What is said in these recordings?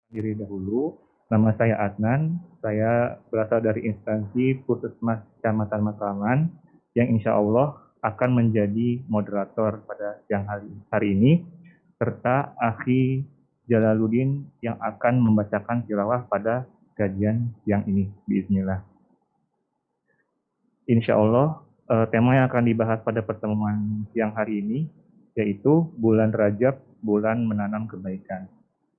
Diri dahulu, nama saya Adnan, saya berasal dari instansi Puskesmas Kecamatan Matraman yang insya Allah akan menjadi moderator pada siang hari ini, serta Akhi Jalaluddin yang akan membacakan tilawah pada kajian siang ini, bismillah. Insya Allah, tema yang akan dibahas pada pertemuan siang hari ini yaitu bulan Rajab, bulan menanam kebaikan.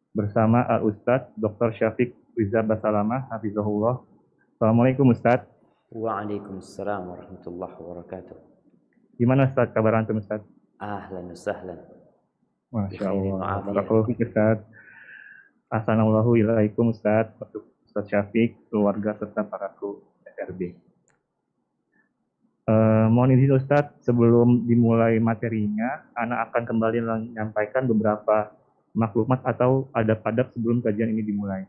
Bersama Al-Ustadz Dr. Syafiq Riza Basalamah, Hafizahullah. Assalamualaikum Ustadz. Waalaikumsalam warahmatullahi wabarakatuh. Gimana Ustadz, kabar antum Ustadz? Ahlan wa sahlan. Masya Allah. Barakallahu fiik Ustadz. Assalamualaikum ilaikum Ustadz, untuk Ustadz Syafiq, keluarga serta para kru SRB. Mohon izin Ustadz, sebelum dimulai materinya, Ana akan kembali menyampaikan beberapa maklumat atau adab-adab sebelum kajian ini dimulai.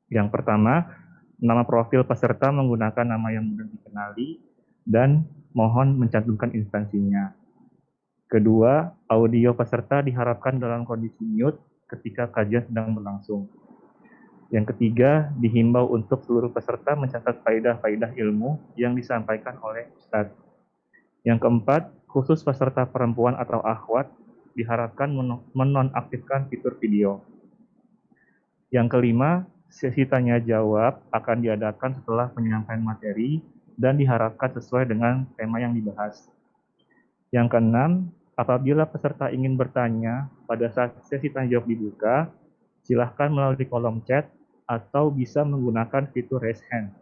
Yang pertama, nama profil peserta menggunakan nama yang mudah dikenali dan mohon mencantumkan instansinya. Kedua, audio peserta diharapkan dalam kondisi mute ketika kajian sedang berlangsung. Yang ketiga, dihimbau untuk seluruh peserta mencatat faedah-faedah ilmu yang disampaikan oleh Ustadz. Yang keempat, khusus peserta perempuan atau akhwat diharapkan menonaktifkan fitur video. Yang kelima, sesi tanya jawab akan diadakan setelah penyampaian materi dan diharapkan sesuai dengan tema yang dibahas. Yang keenam, apabila peserta ingin bertanya pada saat sesi tanya jawab dibuka, silahkan melalui kolom chat atau bisa menggunakan fitur raise hand.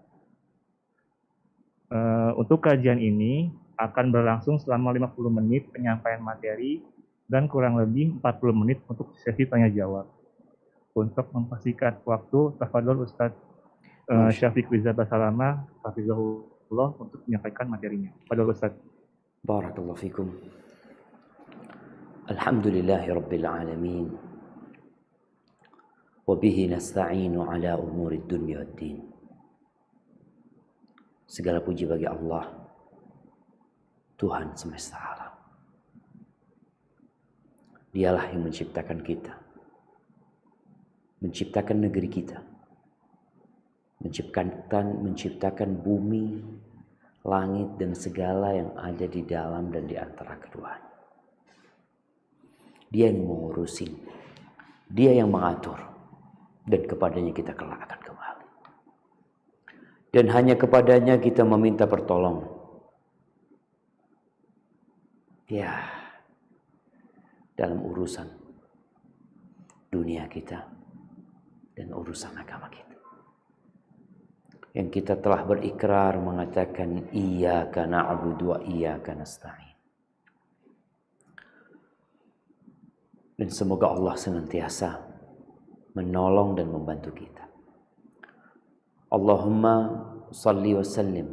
Untuk kajian ini akan berlangsung selama 50 menit penyampaian materi dan kurang lebih 40 menit untuk sesi tanya jawab. Untuk mempersingkat waktu, tafadhol Ustadz Syafiq Riza Basalamah, hafizahullah, untuk menyampaikan materinya. Tafadhol Ustadz. Barakallahu fikum. Alhamdulillahi rabbil alamin. Wa bihi nasta'inu ala umuri dunya waddin. Segala puji bagi Allah, Tuhan semesta alam. Dialah yang menciptakan kita, menciptakan negeri kita, menciptakan bumi, langit dan segala yang ada di dalam dan di antara keduanya. Dia yang mengurusin, dia yang mengatur, dan kepadanya kita kelak akan kembali. Dan hanya kepadanya kita meminta pertolongan. Ya, dalam urusan dunia kita dan urusan agama kita. Yang kita telah berikrar mengatakan iyyaka na'budu wa iyyaka nasta'in. Dan semoga Allah senantiasa menolong dan membantu kita. Allahumma salli wa sallim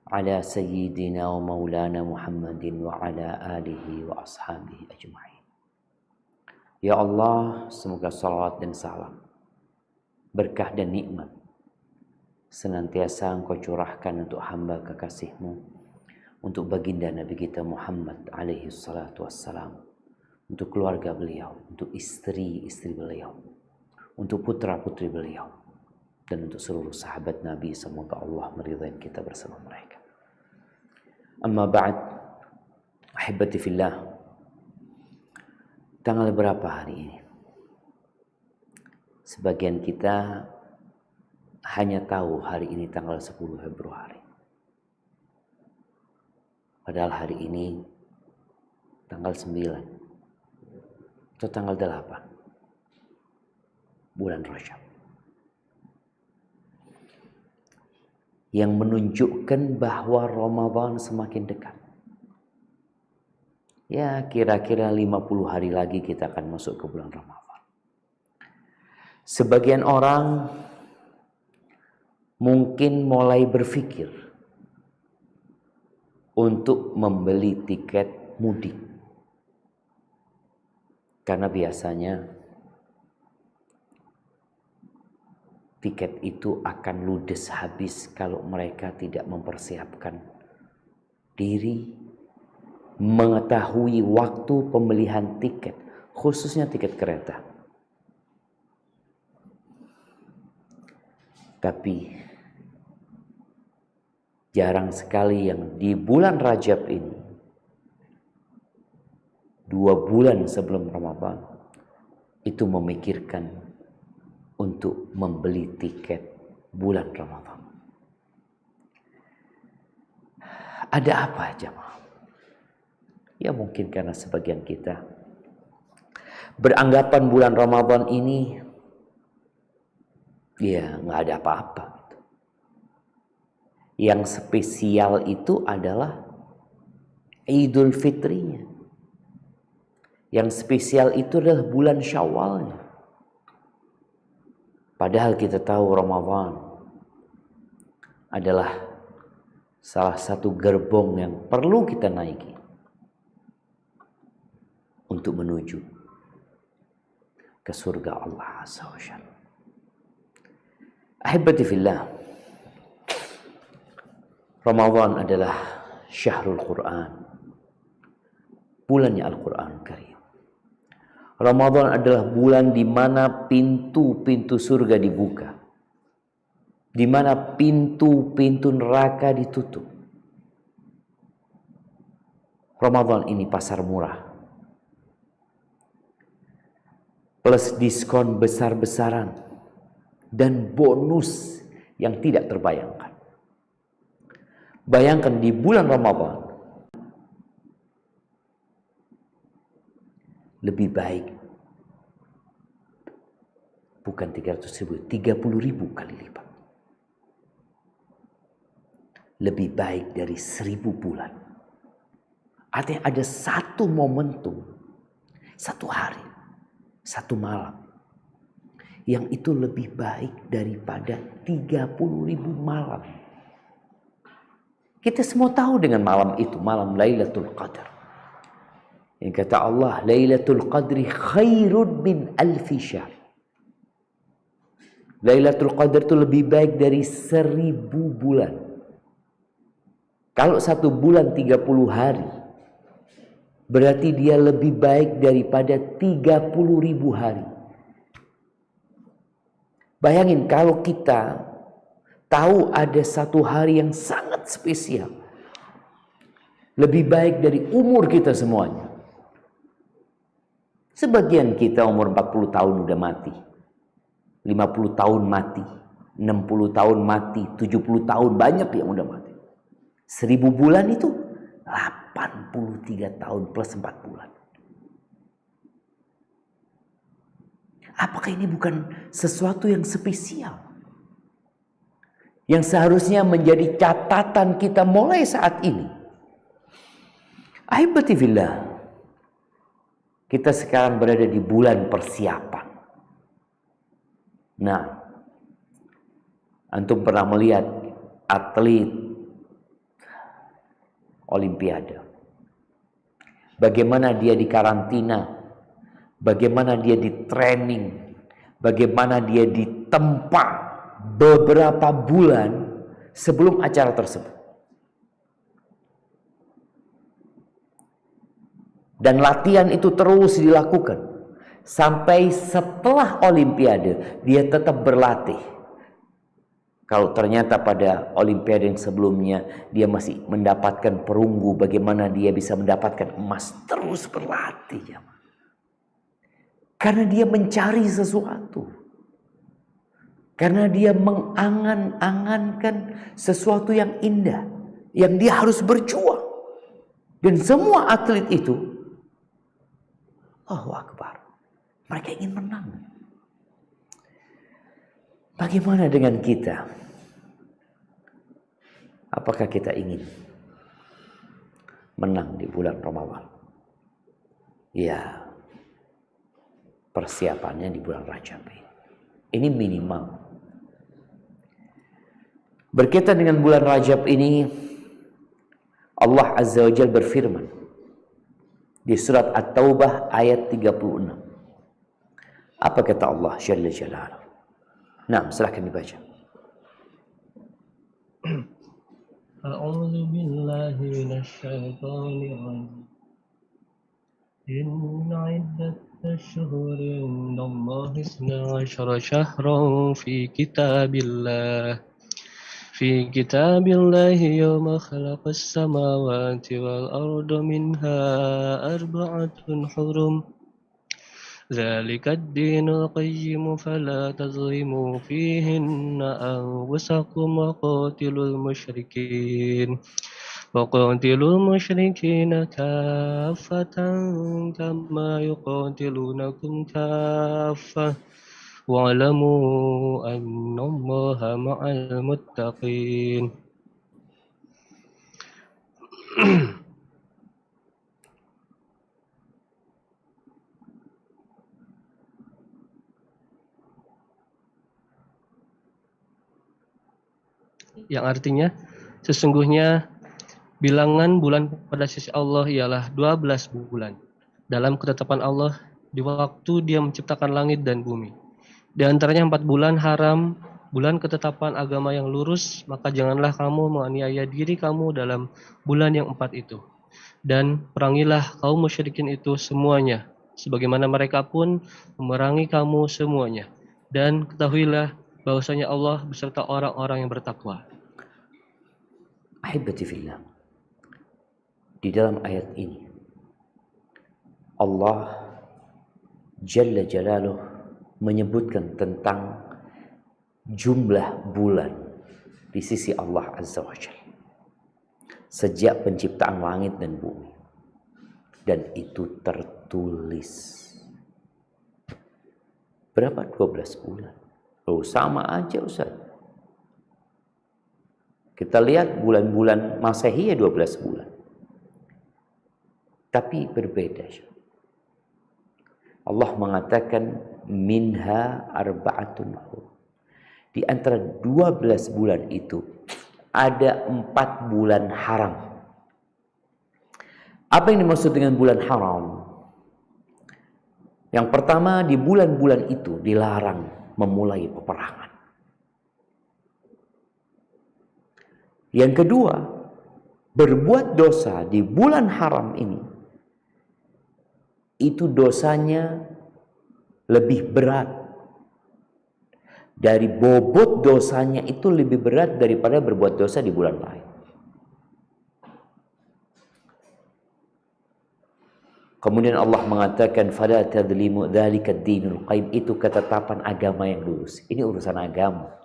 ala sayyidina wa maulana Muhammadin wa ala alihi wa ashabihi ajma'in. Ya Allah, semoga salawat dan salam, berkah dan nikmat senantiasa Engkau curahkan untuk hamba kekasih-Mu, untuk baginda Nabi kita Muhammad alaihi salatu wassalam, untuk keluarga beliau, untuk istri-istri beliau, untuk putra-putri beliau, dan untuk seluruh sahabat Nabi. Semoga Allah meridai kita bersama mereka. Amma ba'd, ahibati fillah. Tanggal berapa hari ini? Sebagian kita hanya tahu hari ini tanggal 10 Februari. Padahal hari ini tanggal 9 atau tanggal 8 bulan Rajab, yang menunjukkan bahwa Ramadan semakin dekat. Ya, kira-kira 50 hari lagi kita akan masuk ke bulan Ramadan. Sebagian orang mungkin mulai berpikir untuk membeli tiket mudik. Karena biasanya tiket itu akan ludes habis kalau mereka tidak mempersiapkan diri, mengetahui waktu pembelian tiket, khususnya tiket kereta. Tapi jarang sekali yang di bulan Rajab ini, 2 bulan sebelum Ramadan, itu memikirkan untuk membeli tiket bulan Ramadan. Ada apa jemaah? Ya mungkin karena sebagian kita beranggapan bulan Ramadan ini ya nggak ada apa-apa. Yang spesial itu adalah Idul Fitrinya. Yang spesial itu adalah bulan Syawalnya. Padahal kita tahu Ramadan adalah salah satu gerbong yang perlu kita naiki untuk menuju ke surga Allah Azza wa Jalla. Ahibati fillah, Ramadan adalah syahrul Quran, bulannya Al-Quran Karim. Ramadan adalah bulan di mana pintu-pintu surga dibuka, di mana pintu-pintu neraka ditutup. Ramadan ini pasar murah, plus diskon besar-besaran dan bonus yang tidak terbayangkan. Bayangkan di bulan Ramadan lebih baik, bukan 300.000, 30.000 kali lipat. Lebih baik dari 1000 bulan. Artinya ada satu momentum, satu hari, satu malam, yang itu lebih baik daripada 30.000 malam. Kita semua tahu dengan malam itu, malam Lailatul Qadar. Yang kata Allah, Lailatul Qadri khairun min alfi syahr. Lailatul Qadar itu lebih baik dari 1000 bulan. Kalau 1 bulan 30 hari, berarti dia lebih baik daripada 30.000 hari. Bayangin kalau kita tahu ada satu hari yang sangat spesial, lebih baik dari umur kita semuanya. Sebagian kita umur 40 tahun udah mati, 50 tahun mati, 60 tahun mati, 70 tahun banyak yang udah mati. 1000 bulan itu 83 tahun plus 4 bulan. Apakah ini bukan sesuatu yang spesial? Yang seharusnya menjadi catatan kita mulai saat ini. Ahibati fillah, kita sekarang berada di bulan persiapan. Nah, antum pernah melihat atlet Olimpiade. Bagaimana dia dikarantina, bagaimana dia di training, bagaimana dia ditempa beberapa bulan sebelum acara tersebut. Dan latihan itu terus dilakukan sampai setelah Olimpiade dia tetap berlatih. Kalau ternyata pada Olimpiade yang sebelumnya dia masih mendapatkan perunggu, bagaimana dia bisa mendapatkan emas? Terus berlatih ya. Karena dia mencari sesuatu. Karena dia mengangan-angankan sesuatu yang indah, yang dia harus berjuang. Dan semua atlet itu, Allahu Akbar, mereka ingin menang. Bagaimana dengan kita? Apakah kita ingin menang di bulan Ramadan? Ya, persiapannya di bulan Rajab ini minimal. Berkaitan dengan bulan Rajab ini, Allah Azza wa Jalla berfirman di surat At-Taubah ayat 36. Apa kata Allah Jalla Jalaluhu? Nah, silahkan dibaca. A'udzu billahi minasy syaithanir rajim. Inna 'iddat الشهور عند الله 12 شهرا في كتاب الله يوم خلق السماوات والأرض منها أربعة حرم ذلك الدين القيم فلا تظلموا فيهن أنفسكم وقاتلوا المشركين كافة كما يقاتلونكم كافة واعلموا أن الله مع المتقين. Yang artinya sesungguhnya bilangan bulan pada sisi Allah ialah 12 bulan dalam ketetapan Allah di waktu Dia menciptakan langit dan bumi. Di antaranya 4 bulan haram, bulan ketetapan agama yang lurus, maka janganlah kamu menganiaya diri kamu dalam bulan yang 4 itu. Dan perangilah kaum musyrikin itu semuanya, sebagaimana mereka pun memerangi kamu semuanya. Dan ketahuilah bahwasanya Allah beserta orang-orang yang bertakwa. Ahibati fillah, di dalam ayat ini Allah Jalla Jalaluh menyebutkan tentang jumlah bulan di sisi Allah Azza wa Jalla sejak penciptaan langit dan bumi, dan itu tertulis. Berapa? 12 bulan. Oh, sama aja Ustaz. Kita lihat bulan-bulan Masehi ya 12 bulan. Tapi berbeda. Allah mengatakan minha arba'atun hurum. Di antara 12 bulan itu ada 4 bulan haram. Apa yang dimaksud dengan bulan haram? Yang pertama, di bulan-bulan itu dilarang memulai peperangan. Yang kedua, berbuat dosa di bulan haram ini, itu dosanya lebih berat. Dari bobot dosanya itu lebih berat daripada berbuat dosa di bulan lain. Kemudian Allah mengatakan fala tadlimu dzalika ad-dinul qayyim, itu ketetapan agama yang lurus. Ini urusan agama,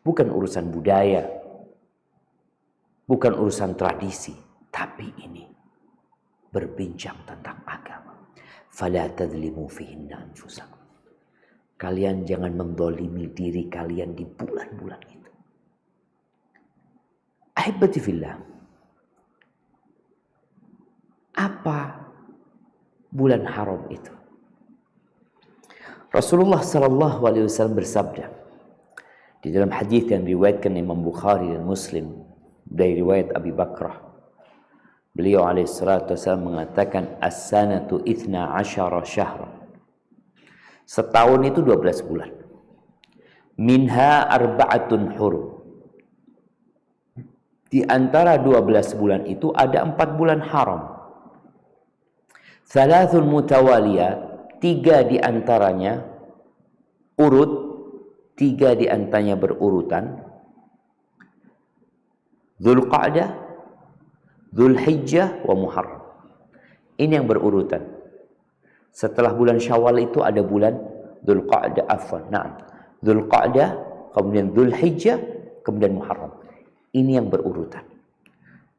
bukan urusan budaya, bukan urusan tradisi, tapi ini berbincang tentang agama. Fala tadlimu fihinna anfusakum. Kalian jangan mendolimi diri kalian di bulan-bulan itu. Ahibati fillah, apa bulan haram itu? Rasulullah sallallahu alaihi wasallam bersabda di dalam hadis yang diriwayatkan Imam Bukhari dan Muslim dari riwayat Abi Bakrah, beliau alaihi salatu wasallam mengatakan as-sanatu 12 syahran. Setahun itu 12 bulan. Minha arba'atun hurum. Di antara 12 bulan itu ada 4 bulan haram. Thalathun mutawaliyat, 3 di antaranya urut, 3 di antaranya berurutan. Dzulqa'dah, Dzulhijjah, wa Muharram. Ini yang berurutan. Setelah bulan Syawal itu ada bulan Dzulqa'dah, Dzulqa'dah, kemudian Dzulhijjah, kemudian Muharram. Ini yang berurutan.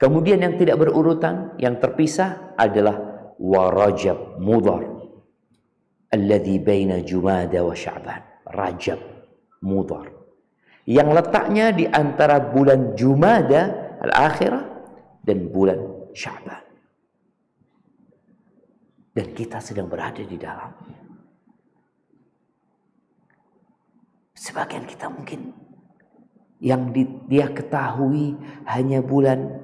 Kemudian yang tidak berurutan, yang terpisah adalah wa Rajab Mudhar, alladzi baina Jumada wa Sya'ban. Rajab Mudhar, yang letaknya di antara bulan Jumada al-akhirah dan bulan Sya'ban. Dan kita sedang berada di dalamnya. Sebagian kita mungkin yang dia ketahui hanya bulan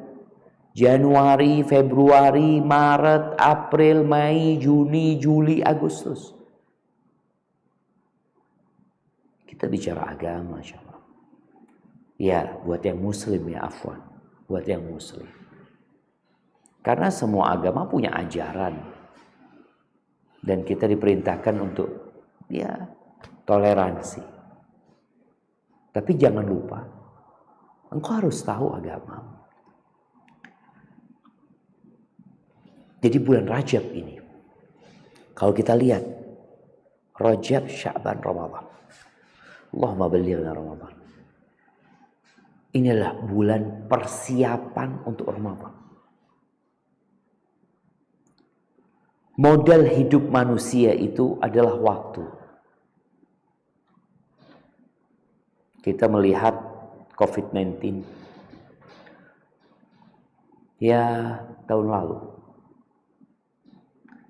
Januari, Februari, Maret, April, Mei, Juni, Juli, Agustus. Kita bicara agama, insyaallah. Ya, buat yang muslim ya, afwan. Buat yang muslim. Karena semua agama punya ajaran. Dan kita diperintahkan untuk ya toleransi. Tapi jangan lupa, engkau harus tahu agama. Jadi bulan Rajab ini, kalau kita lihat Rajab, Sya'ban, Ramadan. Allahumma ballighna Ramadan. Inilah bulan persiapan untuk Ramadan. Modal hidup manusia itu adalah waktu. Kita melihat COVID-19 ya tahun lalu.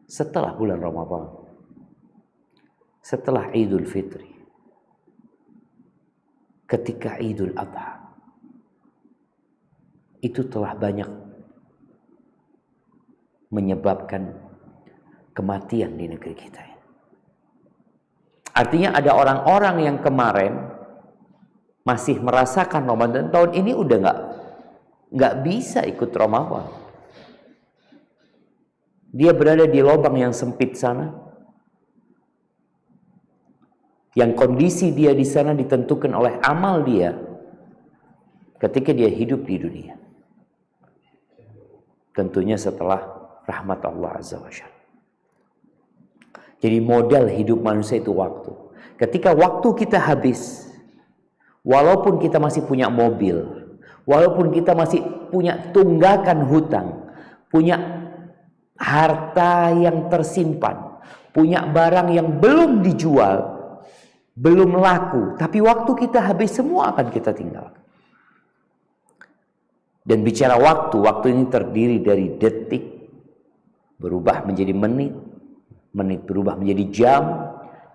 Setelah bulan Ramadan, setelah Idul Fitri, ketika Idul Adha, itu telah banyak menyebabkan kematian di negeri kita. Artinya ada orang-orang yang kemarin masih merasakan Ramadan, tahun ini udah nggak bisa ikut Ramadan. Dia berada di lubang yang sempit sana, yang kondisi dia di sana ditentukan oleh amal dia ketika dia hidup di dunia. Tentunya setelah rahmat Allah Azza wa Jalla. Jadi modal hidup manusia itu waktu. Ketika waktu kita habis, walaupun kita masih punya mobil, walaupun kita masih punya tunggakan hutang, punya harta yang tersimpan, punya barang yang belum dijual, belum laku, tapi waktu kita habis, semua akan kita tinggalkan. Dan bicara waktu ini terdiri dari detik berubah menjadi menit, menit berubah menjadi jam,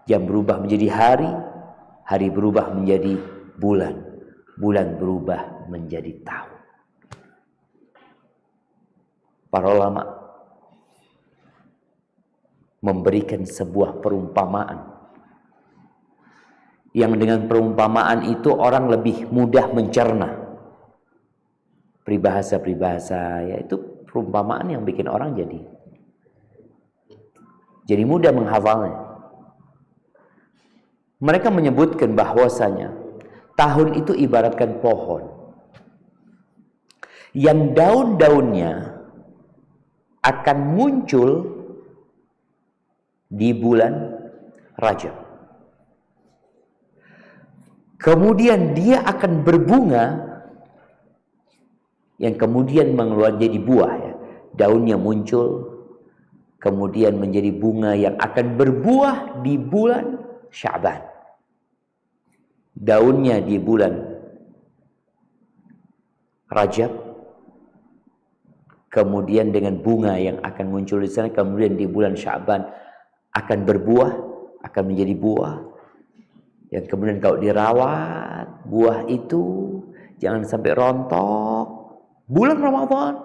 jam berubah menjadi hari, hari berubah menjadi bulan, bulan berubah menjadi tahun. Para ulama memberikan sebuah perumpamaan, yang dengan perumpamaan itu orang lebih mudah mencerna. Peribahasa-peribahasa, yaitu perumpamaan yang bikin orang jadi mudah menghafalnya. Mereka menyebutkan bahwasanya tahun itu ibaratkan pohon yang daun-daunnya akan muncul di bulan Rajab. Kemudian dia akan berbunga yang kemudian mengeluarkan jadi buah ya. Daunnya muncul, kemudian menjadi bunga yang akan berbuah di bulan Sya'ban. Daunnya di bulan Rajab, kemudian dengan bunga yang akan muncul di sana, kemudian di bulan Sya'ban akan berbuah, akan menjadi buah. Yang kemudian kalau dirawat, buah itu jangan sampai rontok. Bulan Ramadan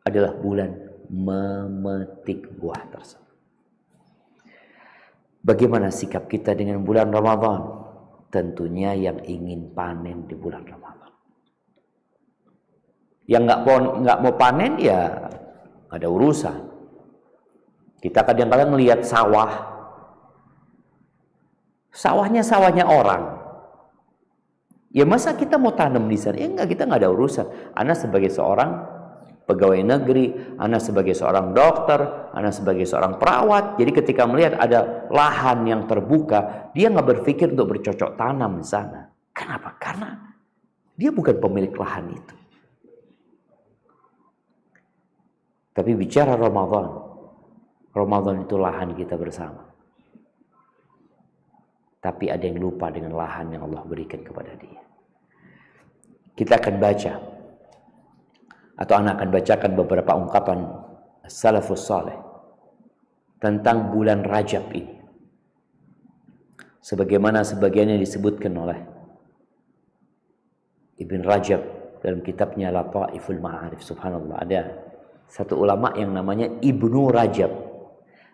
adalah bulan memetik buah tersebut. Bagaimana sikap kita dengan bulan Ramadan? Tentunya yang ingin panen di bulan Ramadan. Yang nggak mau panen ya nggak ada urusan. Kita kadang-kadang melihat sawahnya orang. Ya masa kita mau tanam di sana? Ya enggak, kita nggak ada urusan. Ana sebagai seorang pegawai negeri, Ana sebagai seorang dokter, Ana sebagai seorang perawat. Jadi ketika melihat ada lahan yang terbuka, dia nggak berpikir untuk bercocok tanam di sana. Kenapa? Karena dia bukan pemilik lahan itu. Tapi bicara Ramadan itu lahan kita bersama. Tapi ada yang lupa dengan lahan yang Allah berikan kepada dia. Kita akan baca, atau anak akan bacakan beberapa ungkapan salafus saleh tentang bulan Rajab ini. Sebagaimana sebagiannya disebutkan oleh Ibn Rajab dalam kitabnya Lataiful Ma'arif. Subhanallah, ada satu ulama yang namanya Ibnu Rajab,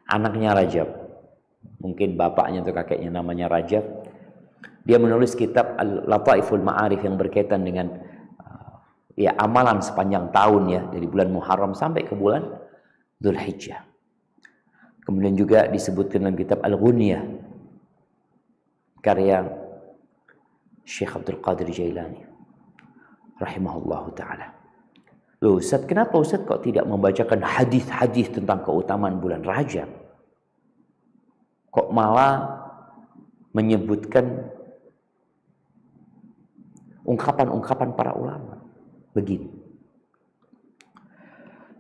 anaknya Rajab. Mungkin bapaknya atau kakeknya namanya Rajab. Dia menulis kitab Lataiful Ma'arif yang berkaitan dengan ya amalan sepanjang tahun ya, dari bulan Muharram sampai ke bulan Dzulhijjah. Kemudian juga disebutkan dalam kitab Al-Ghunyah karya Syekh Abdul Qadir Jailani rahimahullahu ta'ala. Loh Ustaz, kenapa Ustaz kok tidak membacakan hadis-hadis tentang keutamaan bulan Rajab? Kok malah menyebutkan ungkapan-ungkapan para ulama? Begini.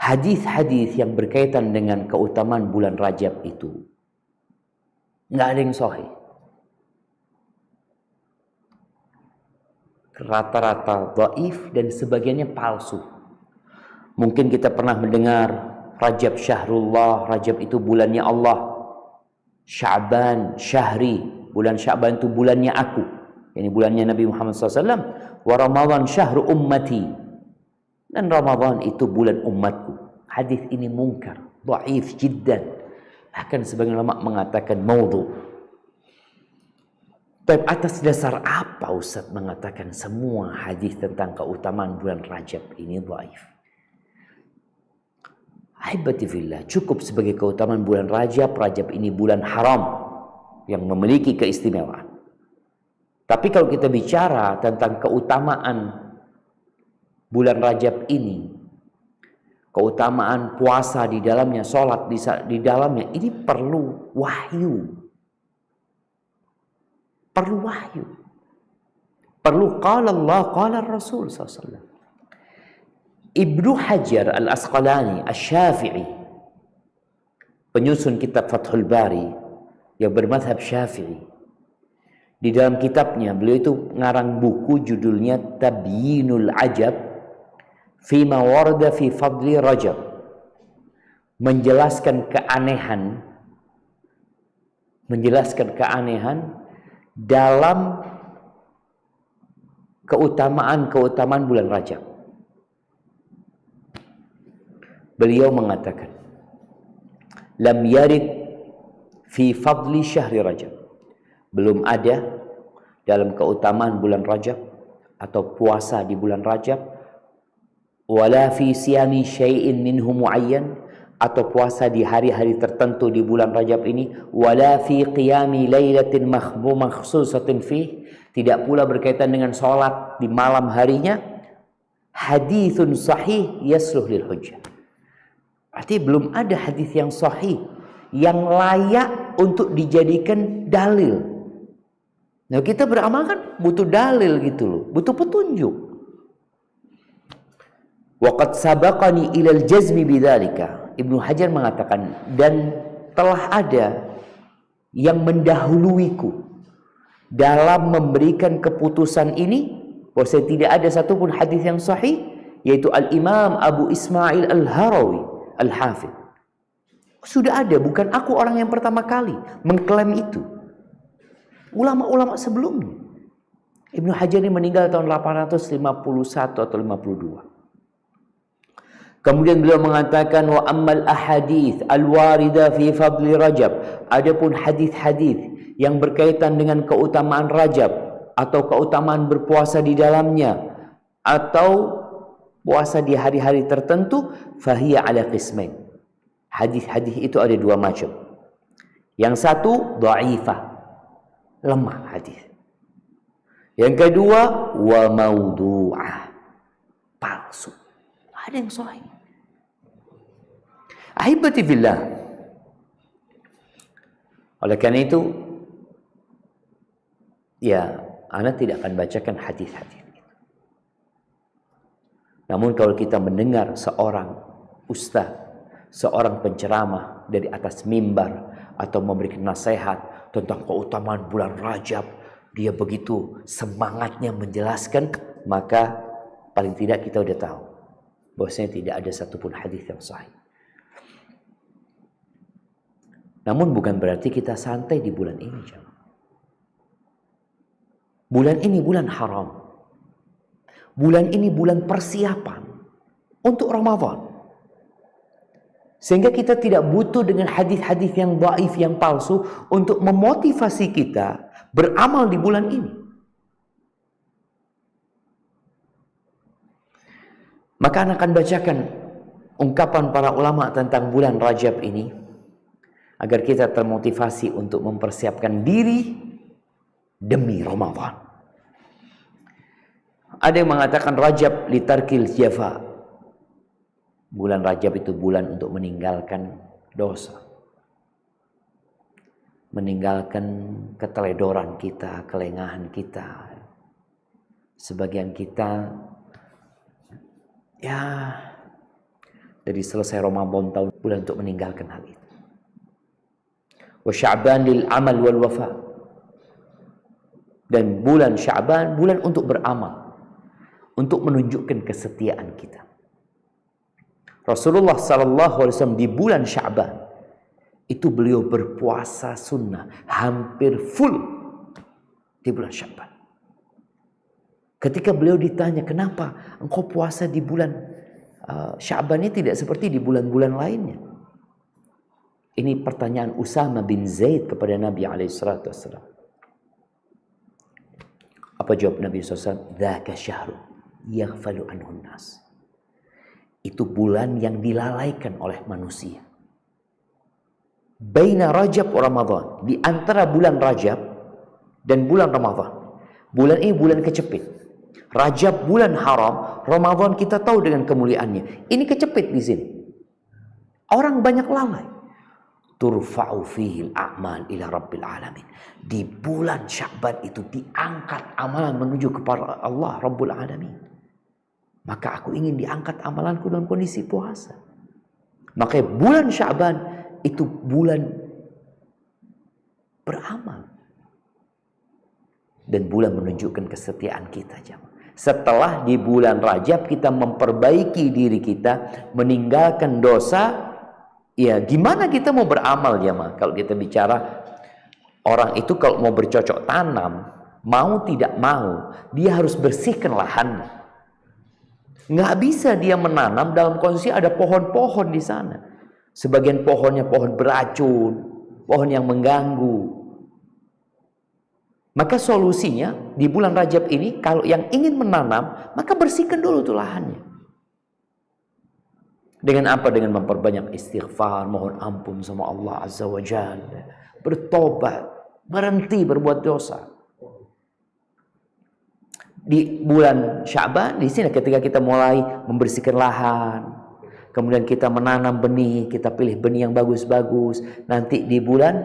Hadis-hadis yang berkaitan dengan keutamaan bulan Rajab itu nggak ada yang sahih. Rata-rata dhaif dan sebagiannya palsu. Mungkin kita pernah mendengar Rajab syahrullah, Rajab itu bulannya Allah. Sya'ban syahri, bulan Sya'ban itu bulannya aku. Ini bulannya Nabi Muhammad SAW. Wa Ramadan syahru ummati. Dan Ramadan itu bulan umatku. Hadis ini mungkar, dhaif jiddan. Bahkan sebagian ulama mengatakan maudhu. Tapi atas dasar apa Ustaz mengatakan semua hadis tentang keutamaan bulan Rajab ini dhaif? Ahibati fillah, cukup sebagai keutamaan bulan Rajab. Rajab ini bulan haram yang memiliki keistimewaan. Tapi kalau kita bicara tentang keutamaan bulan Rajab ini, keutamaan puasa di dalamnya, sholat di dalamnya, ini perlu wahyu. Perlu wahyu. Perlu qala Allah, qala Rasul SAW. Ibnu Hajar Al-Asqalani Asy-Syafi'i, penyusun kitab Fathul Bari yang bermadhab Syafi'i, di dalam kitabnya beliau itu ngarang buku judulnya Tabyinul Ajab Fima Warada Fi Fadli Rajab, menjelaskan keanehan dalam keutamaan bulan Rajab. Beliau mengatakan, lam yarid fi fadli syahri Rajab. Belum ada dalam keutamaan bulan Rajab atau puasa di bulan Rajab, wala fi siyami syai'in minhu muayyan, atau puasa di hari-hari tertentu di bulan Rajab ini, wala fi qiyami lailatin makhsusatin fih, tidak pula berkaitan dengan sholat di malam harinya, hadithun sahih yasluh lil hujjah. Berarti belum ada hadis yang sahih yang layak untuk dijadikan dalil. Nah, kita beramal kan butuh dalil gitu loh, butuh petunjuk. Waqad sabaqani ilal jazmi bidzalika. Ibnu Hajar mengatakan, dan telah ada yang mendahuluiku dalam memberikan keputusan ini, bahwa tidak ada satupun hadis yang sahih, yaitu Al-Imam Abu Ismail Al-Harawi Al-Hafidh. Sudah ada, bukan aku orang yang pertama kali mengklaim itu. Ulama-ulama sebelumnya. Ibnu Hajar ini meninggal tahun 851 atau 52. Kemudian beliau mengatakan, wa ammal ahadits al-warida fi fadli Rajab, adapun hadis-hadis yang berkaitan dengan keutamaan Rajab atau keutamaan berpuasa di dalamnya atau puasa di hari-hari tertentu, fahiya ala qismain. Hadis-hadis itu ada dua macam. Yang satu dhaifah, lemah hadis. Yang kedua wa maudhu'ah, palsu. Ada yang sahih. Ahibati fillah. Oleh karena itu, ya, ana tidak akan bacakan hadis-hadis itu. Namun kalau kita mendengar seorang ustaz, seorang penceramah dari atas mimbar atau memberikan nasihat tentang keutamaan bulan Rajab, dia begitu semangatnya menjelaskan, maka paling tidak kita udah tahu bahwasanya tidak ada satupun hadis yang sahih. Namun bukan berarti kita santai di bulan ini, jemaah. Bulan ini bulan haram. Bulan ini bulan persiapan untuk Ramadan. Sehingga kita tidak butuh dengan hadis-hadis yang dhaif, yang palsu untuk memotivasi kita beramal di bulan ini. Maka akan bacakan ungkapan para ulama tentang bulan Rajab ini. agar kita termotivasi untuk mempersiapkan diri demi Ramadan. Ada yang mengatakan Rajab litarkil jafa. Bulan Rajab itu bulan untuk meninggalkan dosa. Meninggalkan keteledoran kita, kelengahan kita. Sebagian kita ya dari selesai Ramadan tahun bulan untuk meninggalkan hal itu. Wa Sya'ban lil amal wal wafa. Dan bulan Sya'ban bulan untuk beramal, untuk menunjukkan kesetiaan kita. Rasulullah sallallahu alaihi wasallam di bulan Sya'ban itu beliau berpuasa sunnah hampir full di bulan Sya'ban. Ketika beliau ditanya, kenapa engkau puasa di bulan Sya'ban ini tidak seperti di bulan-bulan lainnya? Ini pertanyaan Usama bin Zaid kepada Nabi SAW. Apa jawab Nabi SAW? Dzaka syahrun yaghfalu anhun nas. Itu bulan yang dilalaikan oleh manusia. Baina Rajab wa Ramadan. Di antara bulan Rajab dan bulan Ramadan. Bulan ini bulan kecepit. Rajab bulan haram, Ramadan kita tahu dengan kemuliaannya. Ini kecepit di sini. Orang banyak lalai. Turfa'u fihil a'mal ila rabbil alamin. Di bulan Sya'ban itu diangkat amalan menuju kepada Allah Rabbul Alamin. Maka aku ingin diangkat amalanku dalam kondisi puasa. Maka bulan Sya'ban itu bulan beramal. Dan bulan menunjukkan kesetiaan kita, jemaah. Setelah di bulan Rajab kita memperbaiki diri kita, meninggalkan dosa, ya gimana kita mau beramal, jemaah? Kalau kita bicara orang itu kalau mau bercocok tanam, mau tidak mau, dia harus bersihkan lahannya. Nggak bisa dia menanam dalam kondisi ada pohon-pohon di sana. Sebagian pohonnya pohon beracun, pohon yang mengganggu. Maka solusinya di bulan Rajab ini kalau yang ingin menanam, maka bersihkan dulu tuh lahannya. Dengan apa? Dengan memperbanyak istighfar, mohon ampun sama Allah Azza wa Jalla, bertobat, berhenti berbuat dosa. Di bulan Sya'ban di sini ketika kita mulai membersihkan lahan, kemudian kita menanam benih, kita pilih benih yang bagus-bagus. Nanti di bulan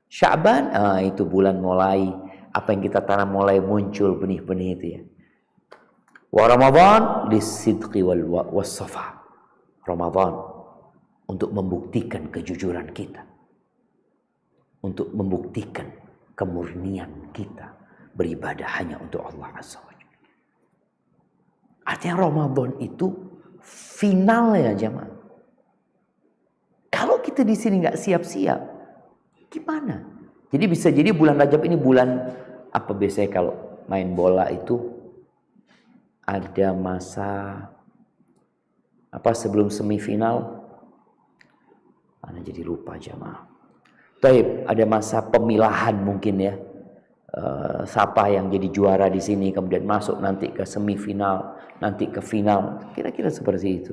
Sya'ban, itu bulan mulai apa yang kita tanam mulai muncul benih-benih itu ya. Wa Ramadan lisidqi wal wasafa. Ramadan untuk membuktikan kejujuran kita. Untuk membuktikan kemurnian kita beribadah hanya untuk Allah Azza wa Jalla. Artinya Ramadan itu finalnya, jemaah. Kalau kita di sini nggak siap-siap, gimana? Jadi bisa jadi bulan Rajab ini bulan apa biasanya kalau main bola itu ada masa apa sebelum semifinal? Ana jadi lupa, jemaah. Taib, ada masa pemilahan mungkin ya. Siapa yang jadi juara di sini kemudian masuk nanti ke semifinal, nanti ke final, kira-kira seperti itu.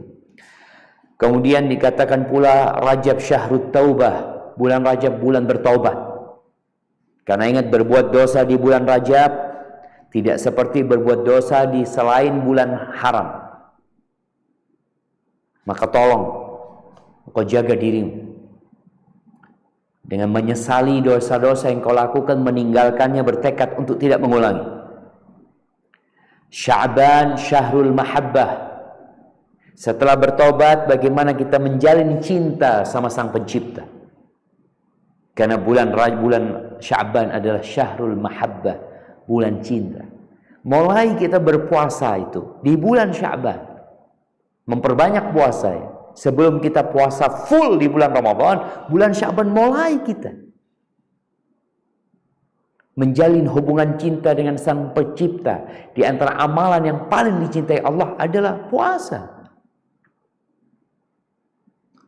Kemudian dikatakan pula Rajab Syahrut Taubah, bulan Rajab bulan bertaubat. Karena ingat berbuat dosa di bulan Rajab tidak seperti berbuat dosa di selain bulan haram. Maka tolong kau jaga dirimu dengan menyesali dosa-dosa yang kau lakukan, meninggalkannya, bertekad untuk tidak mengulangi. Sya'ban Syahrul Mahabbah. Setelah bertobat, bagaimana kita menjalin cinta sama Sang Pencipta. Karena bulan Sya'ban adalah Syahrul Mahabbah, bulan cinta. Mulai kita berpuasa itu di bulan Sya'ban. Memperbanyak puasa ya. Sebelum kita puasa full di bulan Ramadan, bulan Sya'ban mulai kita menjalin hubungan cinta dengan Sang Pencipta. Di antara amalan yang paling dicintai Allah adalah puasa.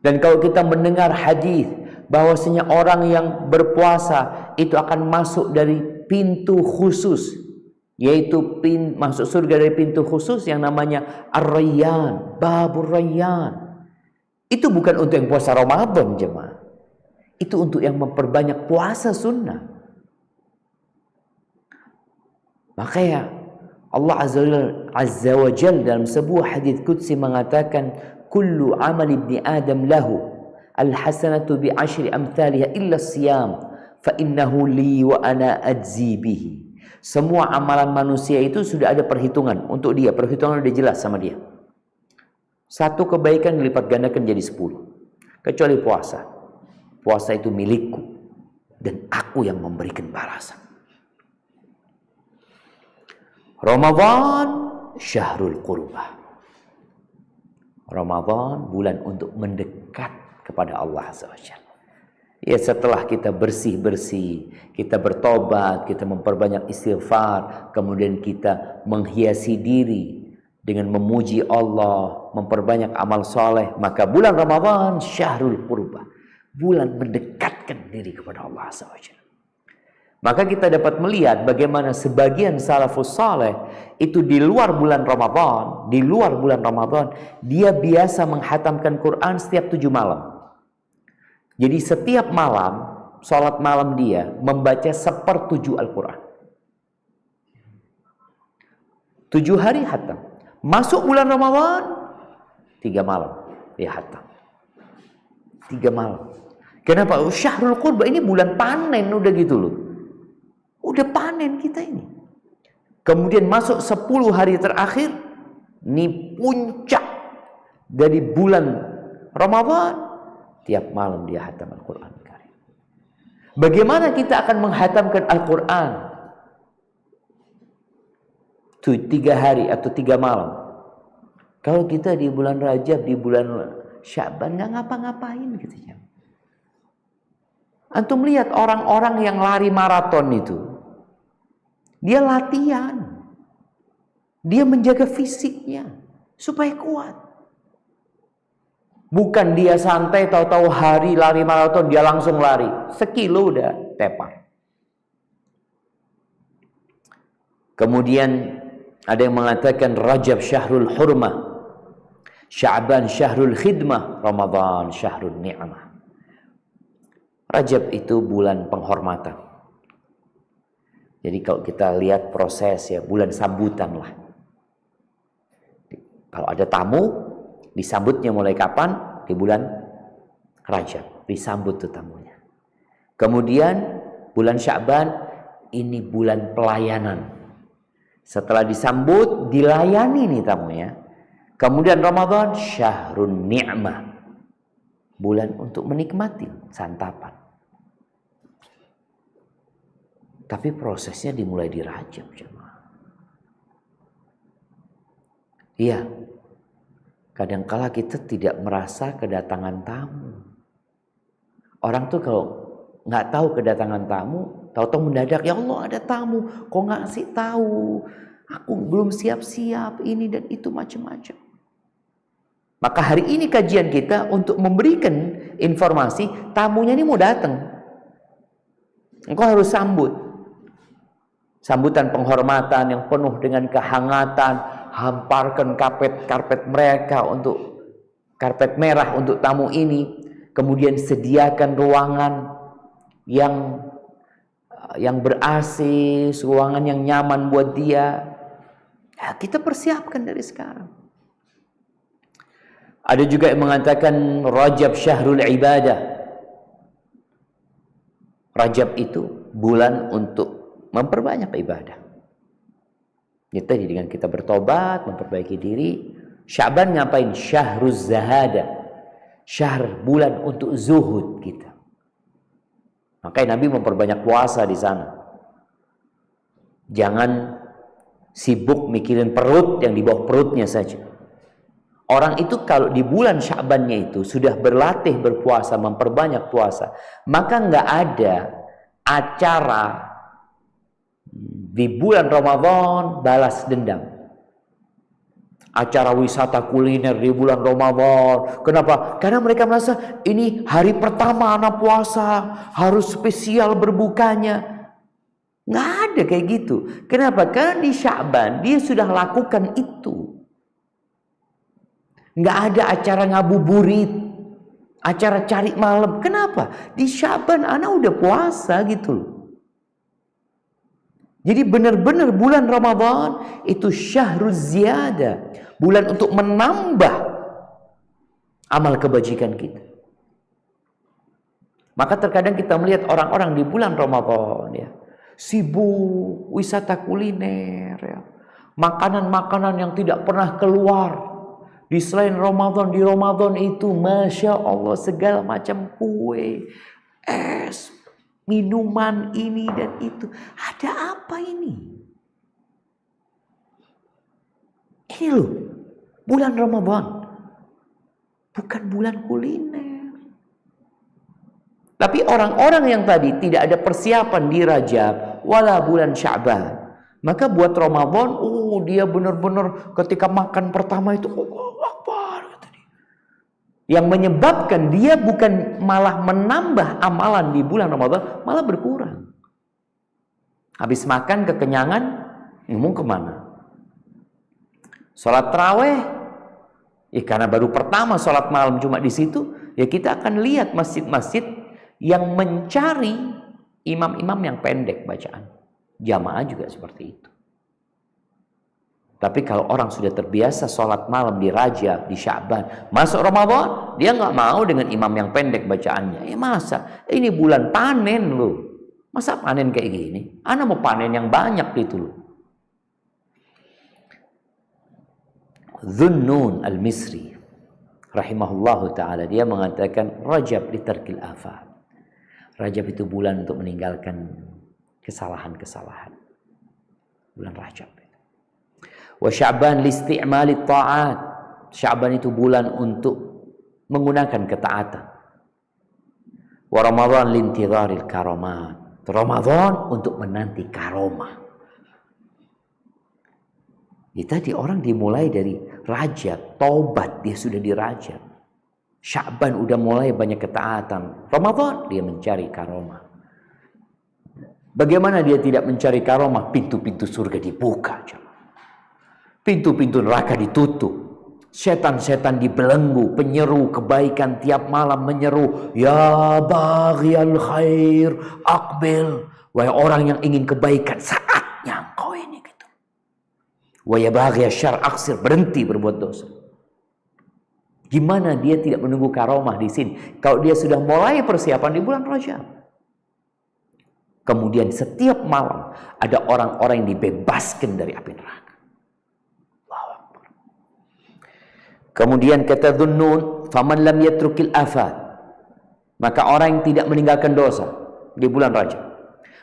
Dan kalau kita mendengar hadis bahwasanya orang yang berpuasa itu akan masuk dari pintu khusus, yaitu masuk surga dari pintu khusus yang namanya Ar-Rayyan, Babur Rayyan. Itu bukan untuk yang puasa Ramadan, jemaah. Itu untuk yang memperbanyak puasa sunnah. Makanya Allah Azza wa Jalla dalam sebuah hadits qudsi mengatakan, kullu amal ibni Adam lahu al-hasanatu bi asyri amthaliha illa siyam fa innahu li wa ana ajzi bihi. Semua amalan manusia itu sudah ada perhitungan untuk dia. Perhitungan sudah jelas sama dia. Satu kebaikan dilipat gandakan jadi 10. Kecuali puasa. Puasa itu milikku dan aku yang memberikan balasan. Ramadan syahrul qurbah. Ramadan bulan untuk mendekat kepada Allah Azza wa Jalla. Ya, setelah kita bersih-bersih, kita bertobat, kita memperbanyak istighfar, kemudian kita menghiasi diri dengan memuji Allah, memperbanyak amal soleh, maka bulan Ramadan syahrul qurbah, bulan mendekatkan diri kepada Allah Azza wa Jalla. Maka kita dapat melihat bagaimana sebagian salafus saleh itu di luar bulan Ramadan, dia biasa menghatamkan Quran setiap 7 malam. Jadi setiap malam, sholat malam dia membaca 1/7 Al-Quran. 7 hari hatam. Masuk bulan Ramadan, 3 malam dia hatam. 3 malam. Kenapa? Syahrul Qurbah, ini bulan panen udah gitu loh. Udah panen kita ini. Kemudian masuk 10 hari terakhir, ini puncak dari bulan Ramadan. Tiap malam dia hatam Al-Quran. Bagaimana kita akan menghatamkan Al-Quran? 3 hari atau 3 malam. Kalau kita di bulan Rajab, di bulan Sya'ban nggak ngapa-ngapain gitu ya. Antum lihat orang-orang yang lari maraton itu, dia latihan, dia menjaga fisiknya supaya kuat. Bukan dia santai tahu-tahu hari lari maraton dia langsung lari, sekilo udah tepar. Kemudian ada yang mengatakan Rajab syahrul hurmah, Sya'ban syahrul khidmah, Ramadan syahrul ni'mah. Rajab itu bulan penghormatan. Jadi kalau kita lihat proses ya, bulan sambutan lah. Kalau ada tamu, disambutnya mulai kapan? Di bulan Rajab. Disambut tuh tamunya. Kemudian bulan Sya'ban, ini bulan pelayanan. Setelah disambut, dilayani nih tamunya. Kemudian Ramadan, syahrun ni'mah. Bulan untuk menikmati santapan. Tapi prosesnya dimulai di Rajab, jemaah. Iya. Kadangkala kita tidak merasa kedatangan tamu. Orang tuh kalau nggak tahu kedatangan tamu, tahu-tahu mendadak, ya Allah ada tamu, kok nggak sih tahu? Aku belum siap-siap ini dan itu macam-macam. Maka hari ini kajian kita untuk memberikan informasi, tamunya ini mau datang. Engkau harus sambut. Sambutan penghormatan yang penuh dengan kehangatan, hamparkan karpet mereka untuk karpet merah untuk tamu ini. Kemudian sediakan ruangan yang ber-AC, ruangan yang nyaman buat dia. Ya, kita persiapkan dari sekarang. Ada juga yang mengatakan Rajab syahrul ibadah. Rajab itu bulan untuk memperbanyak ibadah. Jadi dengan kita bertobat, memperbaiki diri. Sya'ban ngapain? Syahruz zahada. Syahr, bulan untuk zuhud kita. Makanya Nabi memperbanyak puasa di sana. Jangan sibuk mikirin perut yang di bawah perutnya saja. Orang itu kalau di bulan Sya'bannya itu sudah berlatih berpuasa, memperbanyak puasa, maka nggak ada acara di bulan Ramadan balas dendam. Acara wisata kuliner di bulan Ramadan. Kenapa? Karena mereka merasa ini hari pertama anak puasa, harus spesial berbukanya. Nggak ada kayak gitu. Kenapa? Karena di Sya'ban dia sudah lakukan itu. Nggak ada acara ngabuburit. Acara cari malam. Kenapa? Di Sya'ban ana udah puasa gitu loh. Jadi benar-benar bulan Ramadan itu syahruz ziyadah, bulan untuk menambah amal kebajikan kita. Maka terkadang kita melihat orang-orang di bulan Ramadan ya, sibuk wisata kuliner ya, makanan-makanan yang tidak pernah keluar. Di selain Ramadan, di Ramadan itu Masya Allah segala macam kue, es, minuman ini dan itu. Ada apa ini? Ini loh, bulan Ramadan. Bukan bulan kuliner. Tapi orang-orang yang tadi tidak ada persiapan di Rajab, wala bulan Sya'ban. Maka buat Ramadan, dia benar-benar ketika makan pertama itu, yang menyebabkan dia bukan malah menambah amalan di bulan Ramadan, malah berkurang. Habis makan kekenyangan, ngomong kemana? Sholat taraweh, ya karena baru pertama sholat malam cuma di situ, ya kita akan lihat masjid-masjid yang mencari imam-imam yang pendek bacaan. Jamaah juga seperti itu. Tapi kalau orang sudah terbiasa sholat malam di Rajab, di Sya'ban, masuk Ramadan, dia nggak mau dengan imam yang pendek bacaannya. Masa? Ini bulan panen loh. Masa panen kayak gini? Ana mau panen yang banyak gitu loh. Dhunnun al-Misri rahimahullahu ta'ala, dia mengatakan Rajab litarkil afat. Rajab itu bulan untuk meninggalkan kesalahan-kesalahan. Bulan Rajab. Wa Sya'ban listi'mali ta'at. Sya'ban itu bulan untuk menggunakan ketaatan. Wa Ramadan lintidharil karamat. Ramadan untuk menanti karomah. Tadi orang dimulai dari Rajab, taubat dia sudah di Rajab. Sya'ban udah mulai banyak ketaatan. Ramadan dia mencari karomah. Bagaimana dia tidak mencari karomah? Pintu-pintu surga dibuka. Pintu-pintu neraka ditutup. Setan-setan dibelenggu, penyeru kebaikan tiap malam menyeru, ya baghiyal khair aqbil, wahai orang yang ingin kebaikan, saatnya engkau ini gitu. Wa ya baghiyal syarr aqsir, berhenti berbuat dosa. Gimana dia tidak menunggu karomah di sini kalau dia sudah mulai persiapan di bulan Rajab? Kemudian setiap malam ada orang-orang yang dibebaskan dari api neraka. Kemudian kata Dhunnun, faman lam yatrukil afat, maka orang yang tidak meninggalkan dosa di bulan Rajab,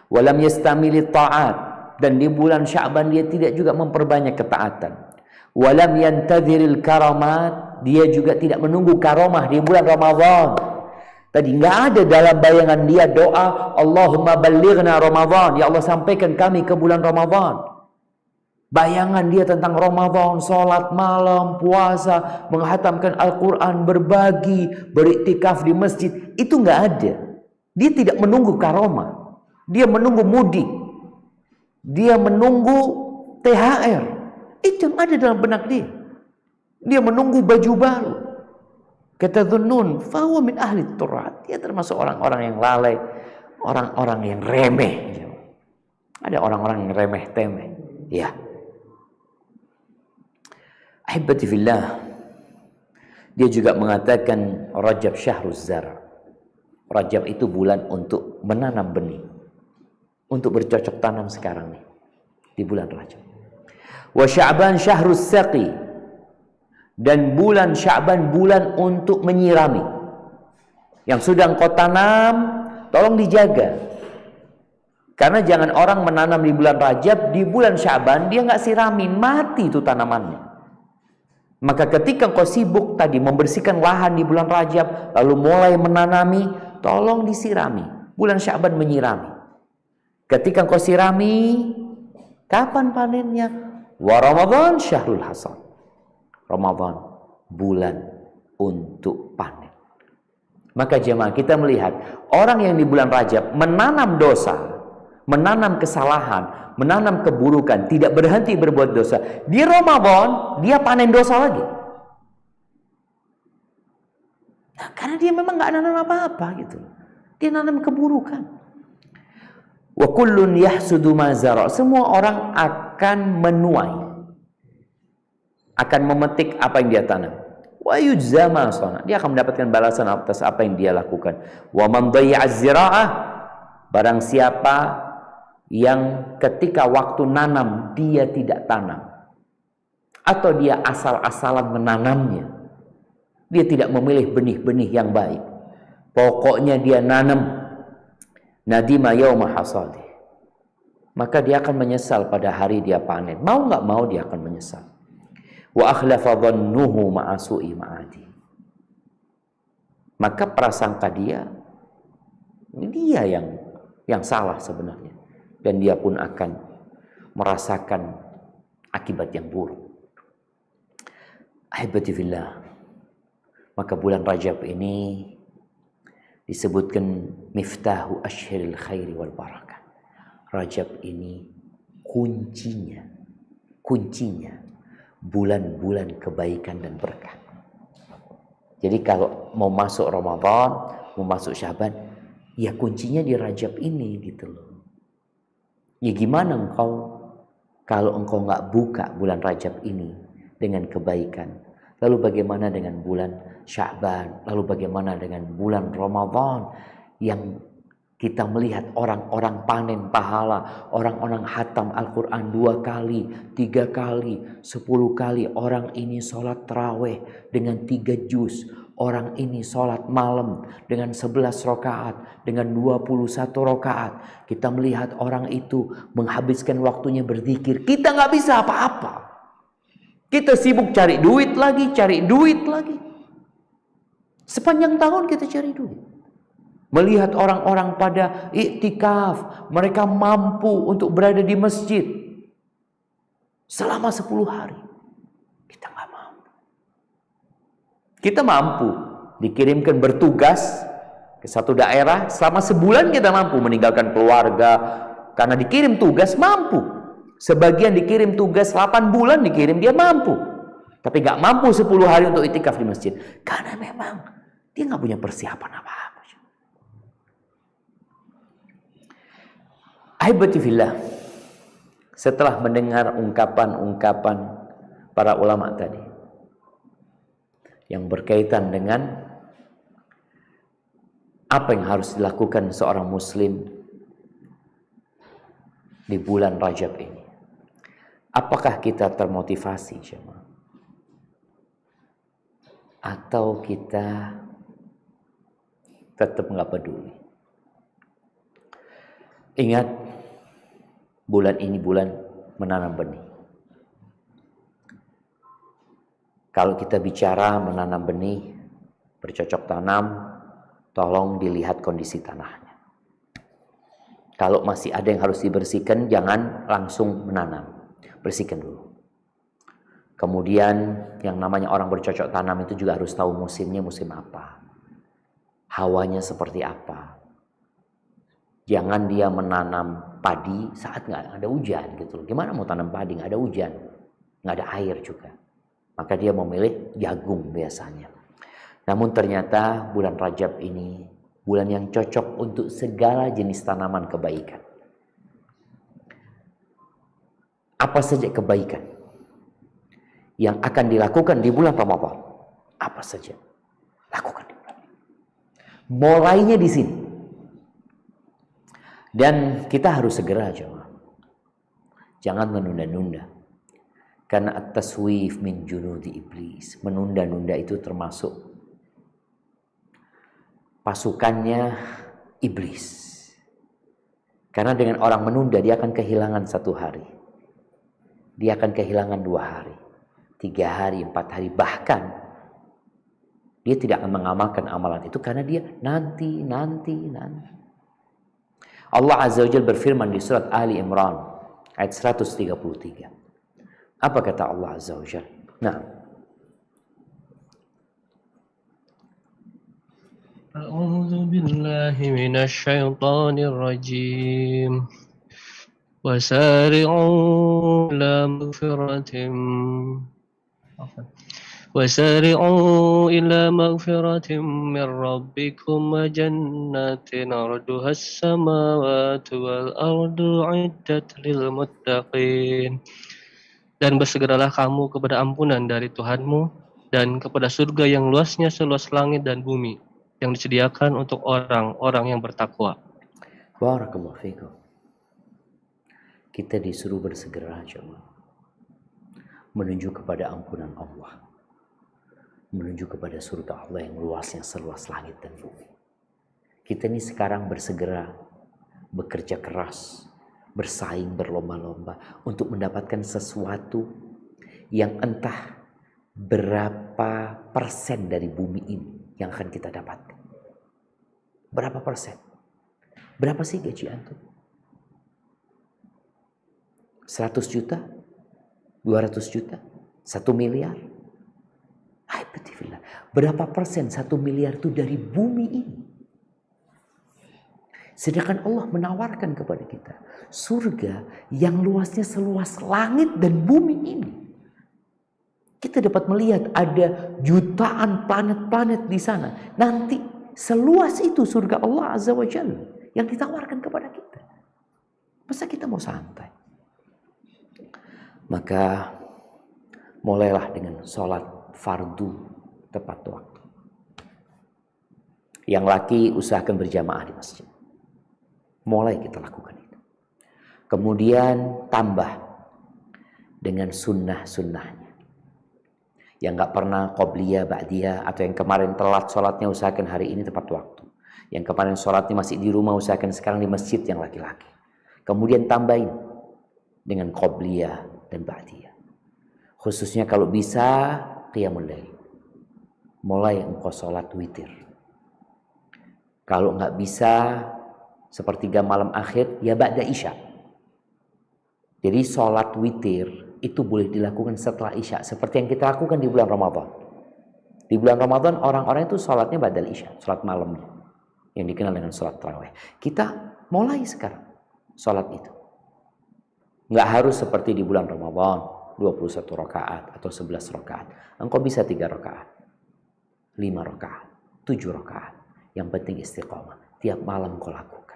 walam yastamili ta'at, dan di bulan Sya'ban dia tidak juga memperbanyak ketaatan, walam yantadhiril karamat, dia juga tidak menunggu karomah di bulan Ramadan. Tadi nggak ada dalam bayangan dia doa Allahumma ballighna Ramadan, ya Allah sampaikan kami ke bulan Ramadan. Bayangan dia tentang Ramadan, sholat malam, puasa, menghatamkan Al-Quran, berbagi, beriktikaf di masjid, itu nggak ada. Dia tidak menunggu karomah, dia menunggu mudik, dia menunggu THR. Itu yang ada dalam benak dia. Dia menunggu baju baru. Kata Dhunnun, fahuwa min ahli turat. Dia termasuk orang-orang yang lalai, orang-orang yang remeh. Ada orang-orang yang remeh-temeh. Ya. Ahibati fillah, dia juga mengatakan Rajab syahruz zar'. Rajab itu bulan untuk menanam benih, untuk bercocok tanam sekarang nih di bulan Rajab. Wa Sya'ban syahruz saqi, dan bulan Sya'ban bulan untuk menyirami. Yang sudah engkau tanam, tolong dijaga. Karena jangan orang menanam di bulan Rajab, di bulan Sya'ban dia nggak siramin, mati itu tanamannya. Maka ketika engkau sibuk tadi membersihkan lahan di bulan Rajab, lalu mulai menanami, tolong disirami. Bulan Sya'ban menyirami. Ketika engkau sirami, kapan panennya? Wa Ramadan syahrul hasad. Ramadan bulan untuk panen. Maka jemaah kita melihat orang yang di bulan Rajab menanam dosa, menanam kesalahan, menanam keburukan, tidak berhenti berbuat dosa. Di Ramadan, dia panen dosa lagi. Karena dia memang nggak nanam apa-apa gitu. Dia nanam keburukan. Wa kullun yahsudu ma zara'. Semua orang akan menuai, akan memetik apa yang dia tanam. Wa yujza ma sana'. Dia akan mendapatkan balasan atas apa yang dia lakukan. Wa man dhayya'a zira'ah. Barang siapa yang ketika waktu nanam dia tidak tanam, atau dia asal-asalan menanamnya, dia tidak memilih benih-benih yang baik, pokoknya dia nanam, nadima yauma hasadi, maka dia akan menyesal pada hari dia panen. Mau nggak mau dia akan menyesal. Wa akhlafa dhannuhu ma'a su'i ma'adi. Maka prasangka dia yang salah sebenarnya, dan dia pun akan merasakan akibat yang buruk. Ahibati fillah, maka bulan Rajab ini disebutkan miftahu asyhiril khairi wal barakah. Rajab ini kuncinya bulan-bulan kebaikan dan berkah. Jadi kalau mau masuk Ramadan, mau masuk Syaban, ya kuncinya di Rajab ini gitu loh. Ya gimana engkau kalau engkau nggak buka bulan Rajab ini dengan kebaikan? Lalu bagaimana dengan bulan Sya'ban? Lalu bagaimana dengan bulan Ramadan yang kita melihat orang-orang panen pahala, orang-orang khatam Al-Quran 2 kali, 3 kali, 10 kali. Orang ini sholat tarawih dengan 3 juz. Orang ini sholat malam dengan 11 rakaat, dengan 21 rakaat. Kita melihat orang itu menghabiskan waktunya berzikir. Kita nggak bisa apa-apa. Kita sibuk cari duit lagi. Sepanjang tahun kita cari duit. Melihat orang-orang pada iktikaf, mereka mampu untuk berada di masjid selama 10 hari. Kita nggak mampu. Kita mampu dikirimkan bertugas ke satu daerah, selama sebulan kita mampu meninggalkan keluarga karena dikirim tugas, mampu. Sebagian dikirim tugas 8 bulan dikirim, dia mampu. Tapi gak mampu 10 hari untuk itikaf di masjid. Karena memang dia gak punya persiapan apa-apa. Ahibati fillah, setelah mendengar ungkapan-ungkapan para ulama tadi yang berkaitan dengan apa yang harus dilakukan seorang muslim di bulan Rajab ini, apakah kita termotivasi jemaah? Atau kita tetap nggak peduli? Ingat, bulan ini bulan menanam benih. Kalau kita bicara menanam benih, bercocok tanam, tolong dilihat kondisi tanahnya. Kalau masih ada yang harus dibersihkan, jangan langsung menanam. Bersihkan dulu. Kemudian yang namanya orang bercocok tanam itu juga harus tahu musimnya, musim apa. Hawanya seperti apa. Jangan dia menanam padi saat nggak ada hujan gitu loh. Gimana mau tanam padi nggak ada hujan, nggak ada air juga. Maka dia memilih jagung biasanya. Namun ternyata bulan Rajab ini bulan yang cocok untuk segala jenis tanaman kebaikan. Apa saja kebaikan yang akan dilakukan di bulan Ramadan? Apa saja lakukan di bulan ini. Mulainya di sini. Dan kita harus segera, jemaah. Jangan menunda-nunda. Karena at-taswif min junudi iblis. Menunda-nunda itu termasuk pasukannya iblis. Karena dengan orang menunda, dia akan kehilangan 1 hari. Dia akan kehilangan 2 hari. 3 hari, 4 hari. Bahkan, dia tidak akan mengamalkan amalan itu karena dia nanti. Allah Azza wa Jalla berfirman di surat Ali Imran ayat 133. Apa kata Allah Azza wa Jalla? Nah. A'udzu billahi minasy syaithanir rajim. Wasari'u ila magfiratin وسارعوا إلى مغفرة من ربكم وجنات عرضها السماوات والأرض أعدت للمتقين. Dan bersegeralah kamu kepada ampunan dari Tuhanmu dan kepada surga yang luasnya seluas langit dan bumi yang disediakan untuk orang-orang yang bertakwa. Barakallahu fikum. Kita disuruh bersegera jemaah menuju kepada ampunan Allah, menuju kepada surga Allah yang luasnya seluas langit dan bumi. Kita ini sekarang bersegera, bekerja keras, bersaing, berlomba-lomba untuk mendapatkan sesuatu yang entah berapa persen dari bumi ini yang akan kita dapatkan. Berapa persen? Berapa sih gaji antum? 100 juta? 200 juta? 1 miliar? Berapa persen 1 miliar itu dari bumi ini? Sedangkan Allah menawarkan kepada kita surga yang luasnya seluas langit dan bumi ini. Kita dapat melihat ada jutaan planet-planet di sana. Nanti seluas itu surga Allah Azza wa Jalla yang ditawarkan kepada kita. Masa kita mau santai? Maka mulailah dengan sholat fardu tepat waktu. Yang laki usahakan berjamaah di masjid. Mulai kita lakukan itu. Kemudian tambah dengan sunnah-sunnahnya. Yang gak pernah qobliyah, ba'diyah, atau yang kemarin telat sholatnya usahakan hari ini tepat waktu. Yang kemarin sholatnya masih di rumah usahakan sekarang di masjid yang laki-laki. Kemudian tambahin dengan qobliyah dan ba'diyah. Khususnya kalau bisa qiyamul lail. Mulai engkau sholat witir. Kalau nggak bisa sepertiga malam akhir ya ba'da isya. Jadi sholat witir itu boleh dilakukan setelah isya. Seperti yang kita lakukan di bulan Ramadan. Di bulan Ramadan orang-orang itu sholatnya ba'dal isya. Sholat malamnya. Yang dikenal dengan sholat tarawih. Kita mulai sekarang sholat itu. Nggak harus seperti di bulan Ramadan. 21 rakaat atau 11 rakaat. Engkau bisa 3 rakaat. 5 rakaat. 7 rakaat. Yang penting istiqomah. Tiap malam kau lakukan.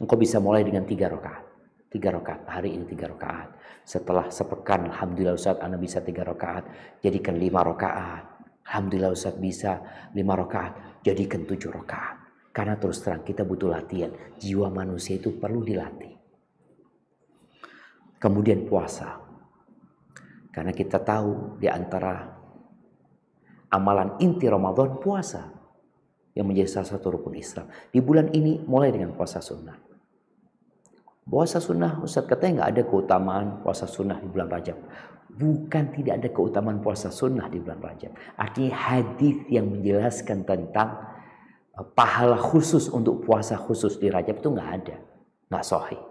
Engkau bisa mulai dengan 3 rakaat. 3 rakaat. Hari ini 3 rakaat. Setelah sepekan, alhamdulillah Ustaz, Anda bisa 3 rakaat. Jadikan 5 rakaat. Alhamdulillah Ustaz bisa 5 rakaat. Jadikan 7 rakaat. Karena terus terang kita butuh latihan. Jiwa manusia itu perlu dilatih. Kemudian puasa. Karena kita tahu di antara amalan inti Ramadan puasa. Yang menjadi salah satu rukun Islam. Di bulan ini mulai dengan puasa sunnah. Puasa sunnah, Ustaz katanya nggak ada keutamaan puasa sunnah di bulan Rajab. Bukan tidak ada keutamaan puasa sunnah di bulan Rajab. Artinya hadis yang menjelaskan tentang pahala khusus untuk puasa khusus di Rajab itu nggak ada. Nggak sahih.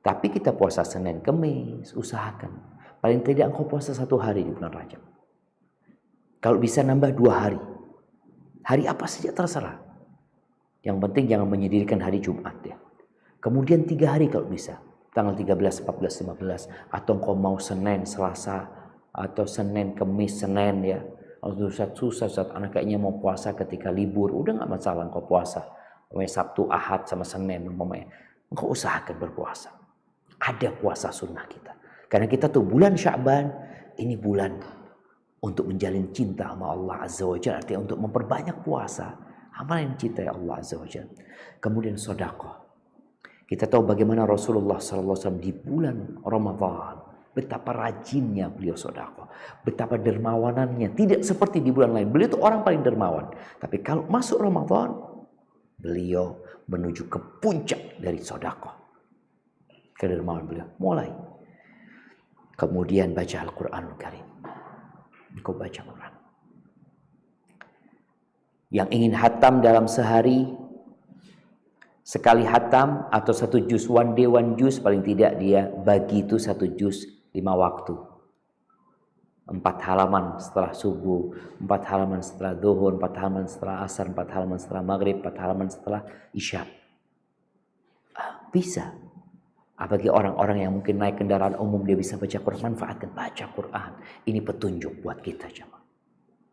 Tapi kita puasa Senin, Kemis, usahakan. Paling tidak engkau puasa 1 hari di bulan Rajab. Kalau bisa nambah 2 hari. Hari apa saja terserah. Yang penting jangan menyendirikan hari Jumat ya. Kemudian 3 hari kalau bisa. Tanggal 13, 14, 15. Atau engkau mau Senin, Selasa. Atau Senin, Kemis, Senin ya. Susah, anak kayaknya mau puasa ketika libur. Udah gak masalah engkau puasa. Sabtu, Ahad sama Senin. Engkau usahakan berpuasa. Ada puasa sunnah kita. Karena kita tuh bulan Sya'ban. Ini bulan untuk menjalin cinta sama Allah Azza wa Jalla. Artinya untuk memperbanyak puasa. Amalan cinta ya Allah Azza wa Jalla. Kemudian sedekah. Kita tahu bagaimana Rasulullah SAW di bulan Ramadan. Betapa rajinnya beliau sedekah. Betapa dermawanannya. Tidak seperti di bulan lain. Beliau itu orang paling dermawan. Tapi kalau masuk Ramadan. Beliau menuju ke puncak dari sedekah. Kedermawan beliau. Mulai. Kemudian baca Al-Quranul Karim. Engkau baca Quran. Yang ingin hatam dalam sehari. Sekali hatam atau 1 juz. One day, 1 juz. Paling tidak dia bagi itu 1 juz 5 waktu. 4 halaman setelah subuh. 4 halaman setelah zuhur. 4 halaman setelah asar. 4 halaman setelah maghrib. 4 halaman setelah isya. Bisa. Apalagi orang-orang yang mungkin naik kendaraan umum dia bisa baca Quran, manfaatkan baca Quran. Ini petunjuk buat kita jemaah.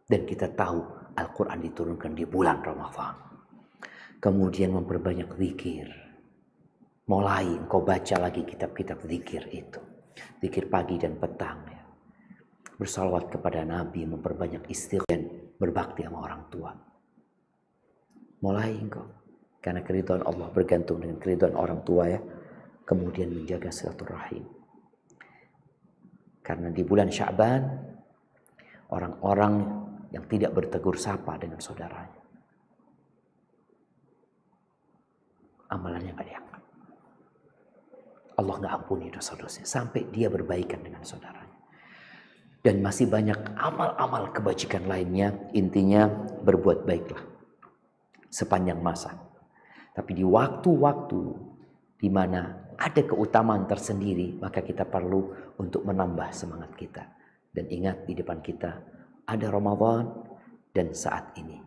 Dan kita tahu Al-Quran diturunkan di bulan Ramadan. Kemudian memperbanyak zikir. Mulai engkau baca lagi kitab-kitab zikir itu. Zikir pagi dan petang ya. Bersalawat kepada Nabi, memperbanyak istighfar dan berbakti sama orang tua. Mulai engkau. Karena keridhaan Allah bergantung dengan keridhaan orang tua ya. Kemudian menjaga silaturahim. Karena di bulan Sya'ban orang-orang yang tidak bertegur sapa dengan saudaranya, amalannya nggak diangkat. Allah nggak ampuni dosa-dosanya sampai dia berbaikan dengan saudaranya. Dan masih banyak amal-amal kebajikan lainnya. Intinya berbuat baiklah sepanjang masa. Tapi di waktu-waktu di mana ada keutamaan tersendiri, maka kita perlu untuk menambah semangat kita. Dan ingat, di depan kita ada Ramadan, dan saat ini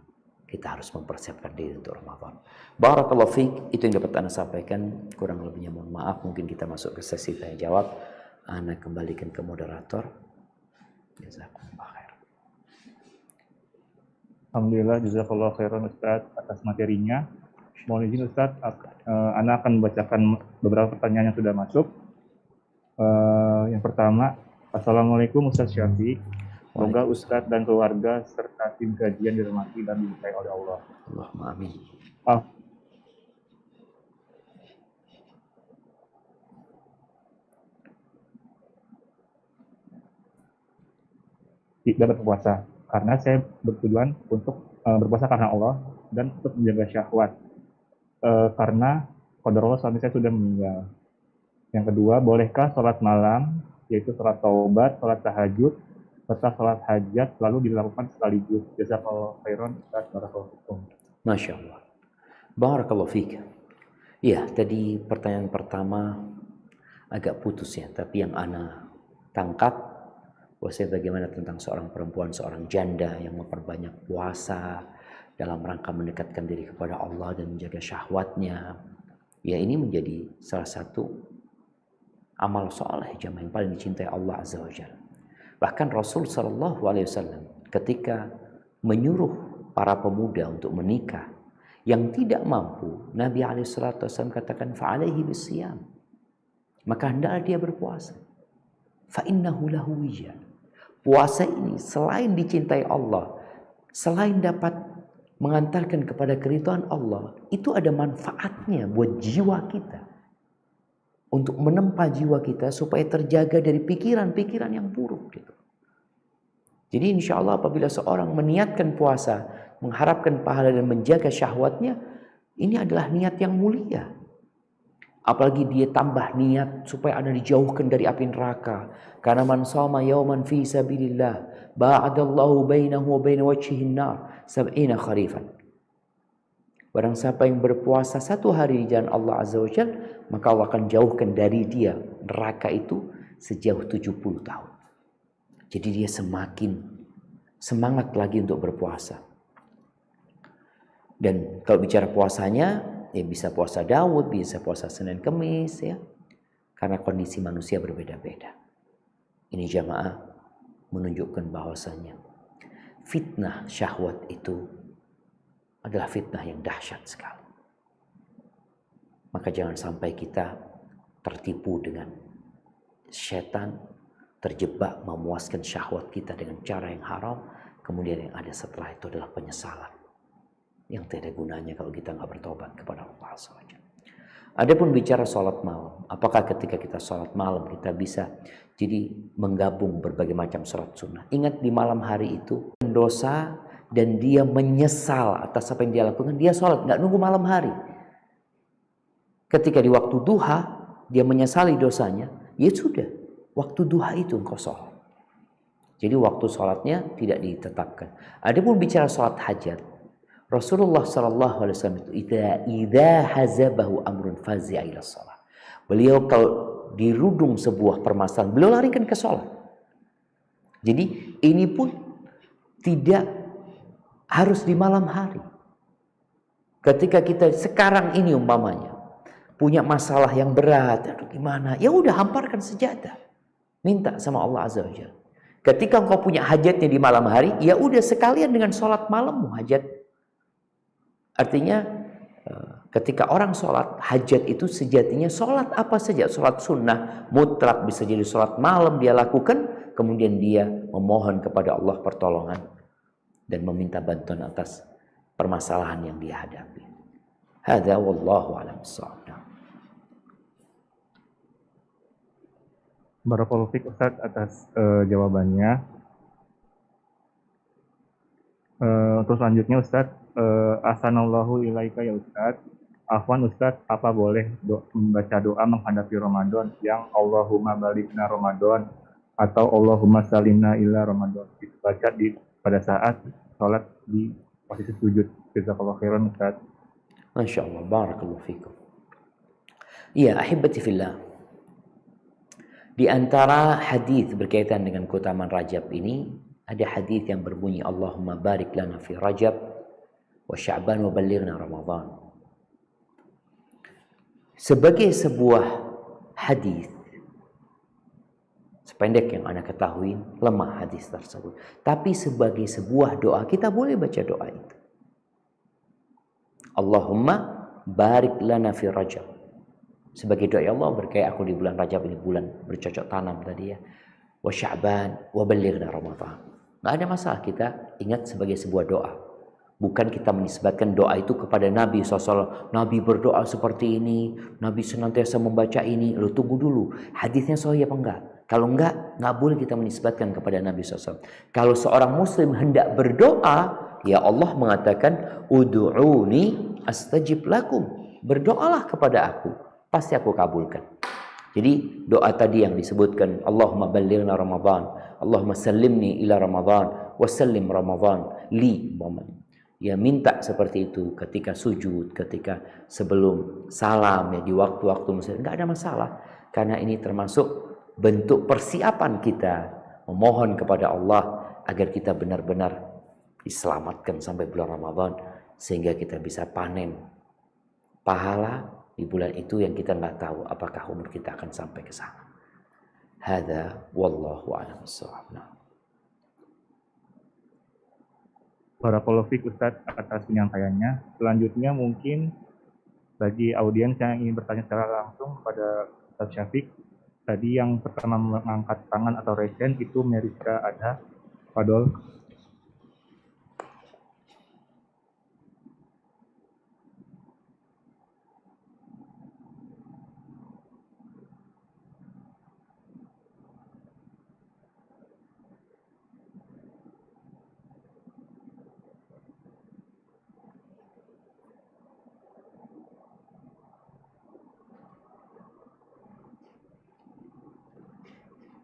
kita harus mempersiapkan diri untuk Ramadan. Barakallahu fiik, itu yang dapat Ana sampaikan. Kurang lebihnya mohon maaf. Mungkin kita masuk ke sesi tanya jawab. Ana kembalikan ke moderator. Jazakumullah khair. Alhamdulillah, jazakallahu khairan Ustaz atas materinya. Mohon izin Ustaz, Ana akan membacakan beberapa pertanyaan yang sudah masuk. Yang pertama, Assalamualaikum Ustaz Syafiq. Semoga Ustaz dan keluarga serta tim kajian dirahmati dan diberkahi oleh Allah. Allahumma amin. Dapat berpuasa karena saya bertujuan untuk berpuasa karena Allah dan untuk menjaga syahwat. Karena qadarullah suami saya sudah meninggal. Yang kedua, bolehkah sholat malam, yaitu sholat taubat, sholat tahajud, serta sholat hajat lalu dilakukan sekaligus? Jazakallahu khairan Ustaz, barakallahu fikum. Masya Allah. Barakallahu fiik. Ya, tadi pertanyaan pertama agak putus ya, tapi yang Ana tangkap bahwasanya bagaimana tentang seorang perempuan, seorang janda yang memperbanyak puasa dalam rangka mendekatkan diri kepada Allah dan menjaga syahwatnya. Ya, ini menjadi salah satu amal soleh jamaah yang paling dicintai Allah Azza wa Jalla. Bahkan Rasul Shallallahu Alaihi Wasallam ketika menyuruh para pemuda untuk menikah yang tidak mampu, Nabi Alaihi Wasallam katakan fa'alaihi bisiyam, maka hendaklah dia berpuasa. Fa'innahu lahu wija. Puasa ini selain dicintai Allah, selain dapat mengantarkan kepada keridhaan Allah, itu ada manfaatnya buat jiwa kita. Untuk menempa jiwa kita supaya terjaga dari pikiran-pikiran yang buruk gitu. Jadi insya Allah apabila seorang meniatkan puasa, mengharapkan pahala dan menjaga syahwatnya, ini adalah niat yang mulia. Apalagi dia tambah niat supaya Anda dijauhkan dari api neraka. Karena man shoma yawman fi sabilillah ba'adallahu bainahu wa bain wajhihin nar 70 kharifan. Barang siapa yang berpuasa satu hari di jalan Allah Azza wa Jalla, maka Allah akan jauhkan dari dia neraka itu sejauh 70 tahun. Jadi dia semakin semangat lagi untuk berpuasa. Dan kalau bicara puasanya, ya bisa puasa Daud, bisa puasa Senin Kemis ya. Karena kondisi manusia berbeda-beda. Ini jamaah menunjukkan bahwasanya fitnah syahwat itu adalah fitnah yang dahsyat sekali. Maka jangan sampai kita tertipu dengan setan, terjebak memuaskan syahwat kita dengan cara yang haram, kemudian yang ada setelah itu adalah penyesalan yang tidak ada gunanya kalau kita nggak bertobat kepada Allah SWT. Adapun bicara sholat malam, apakah ketika kita sholat malam kita bisa jadi menggabung berbagai macam sholat sunnah? Ingat di malam hari itu dosa dan dia menyesal atas apa yang dia lakukan, dia sholat, nggak nunggu malam hari. Ketika di waktu duha dia menyesali dosanya, ya sudah, waktu duha itu engkau sholat. Jadi waktu sholatnya tidak ditetapkan. Adapun bicara sholat hajat, Rasulullah Sallallahu Alaihi Wasallam itu idza hazabahu amrun fazi'a ila shalah. Beliau kalau dirudung sebuah permasalahan, beliau larikan ke sholat. Jadi ini pun tidak harus di malam hari. Ketika kita sekarang ini umpamanya, punya masalah yang berat, aduh gimana? Ya udah hamparkan sejadah. Minta sama Allah Azza wa Jalla. Ketika engkau punya hajatnya di malam hari, ya udah sekalian dengan sholat malammu hajat. Artinya ketika orang sholat, hajat itu sejatinya sholat apa saja. Sholat sunnah, mutlak, bisa jadi sholat malam dia lakukan. Kemudian dia memohon kepada Allah pertolongan dan meminta bantuan atas permasalahan yang dia hadapi. Hadza wallahu a'lam bissawab. Barakallahu fiik Ustaz atas jawabannya. Terus selanjutnya Ustaz, ahsanallahu ilaika ya Ustaz. Afwan Ustaz, apa boleh membaca doa menghadapi Ramadan yang Allahumma balighna Ramadan atau Allahumma salimna ila Ramadan, dibaca pada saat sholat di posisi sujud. Jazakallahu khairan Ustaz. Masya Allah, barakallahu fikum. Iya, ahibati fillah. Di antara hadis berkaitan dengan keutamaan Rajab ini, ada hadis yang berbunyi Allahumma barik lana fi Rajab wa Sya'ban wa ballighna Ramadan. Sebagai sebuah hadis, sependek yang Anda ketahui, lemah hadis tersebut. Tapi sebagai sebuah doa, kita boleh baca doa itu. Allahumma barik lana fi Rajab. Sebagai doa Allah, berkahi aku di bulan Rajab ini, bulan bercocok tanam tadi ya. Wa Sya'ban wa ballighna Ramadan. Nggak ada masalah kita ingat sebagai sebuah doa. Bukan kita menisbatkan doa itu kepada Nabi SAW. Nabi berdoa seperti ini, Nabi senantiasa membaca ini. Lu tunggu dulu, hadisnya sahih apa enggak? Kalau enggak boleh kita menisbatkan kepada Nabi SAW. Kalau seorang muslim hendak berdoa, ya Allah mengatakan, Udu'uni astajib lakum. Berdoalah kepada aku, pasti aku kabulkan. Jadi doa tadi yang disebutkan, Allahumma ballighna Ramadan, Allahumma sallimni ila Ramadan, wa sallim Ramadan li. Ya minta seperti itu ketika sujud, ketika sebelum salam, ya di waktu-waktu muslim, enggak ada masalah. Karena ini termasuk bentuk persiapan kita memohon kepada Allah agar kita benar-benar diselamatkan sampai bulan Ramadan, sehingga kita bisa panen pahala di bulan itu yang kita nggak tahu apakah umur kita akan sampai ke sana. Hadza wallahu a'lam bissawab. Barakallahu fiik Ustaz atas penyampaiannya. Selanjutnya mungkin bagi audiens yang ingin bertanya secara langsung kepada Ustaz Syafiq, tadi yang pertama mengangkat tangan atau raise hand itu Meriska Adha. Fadol.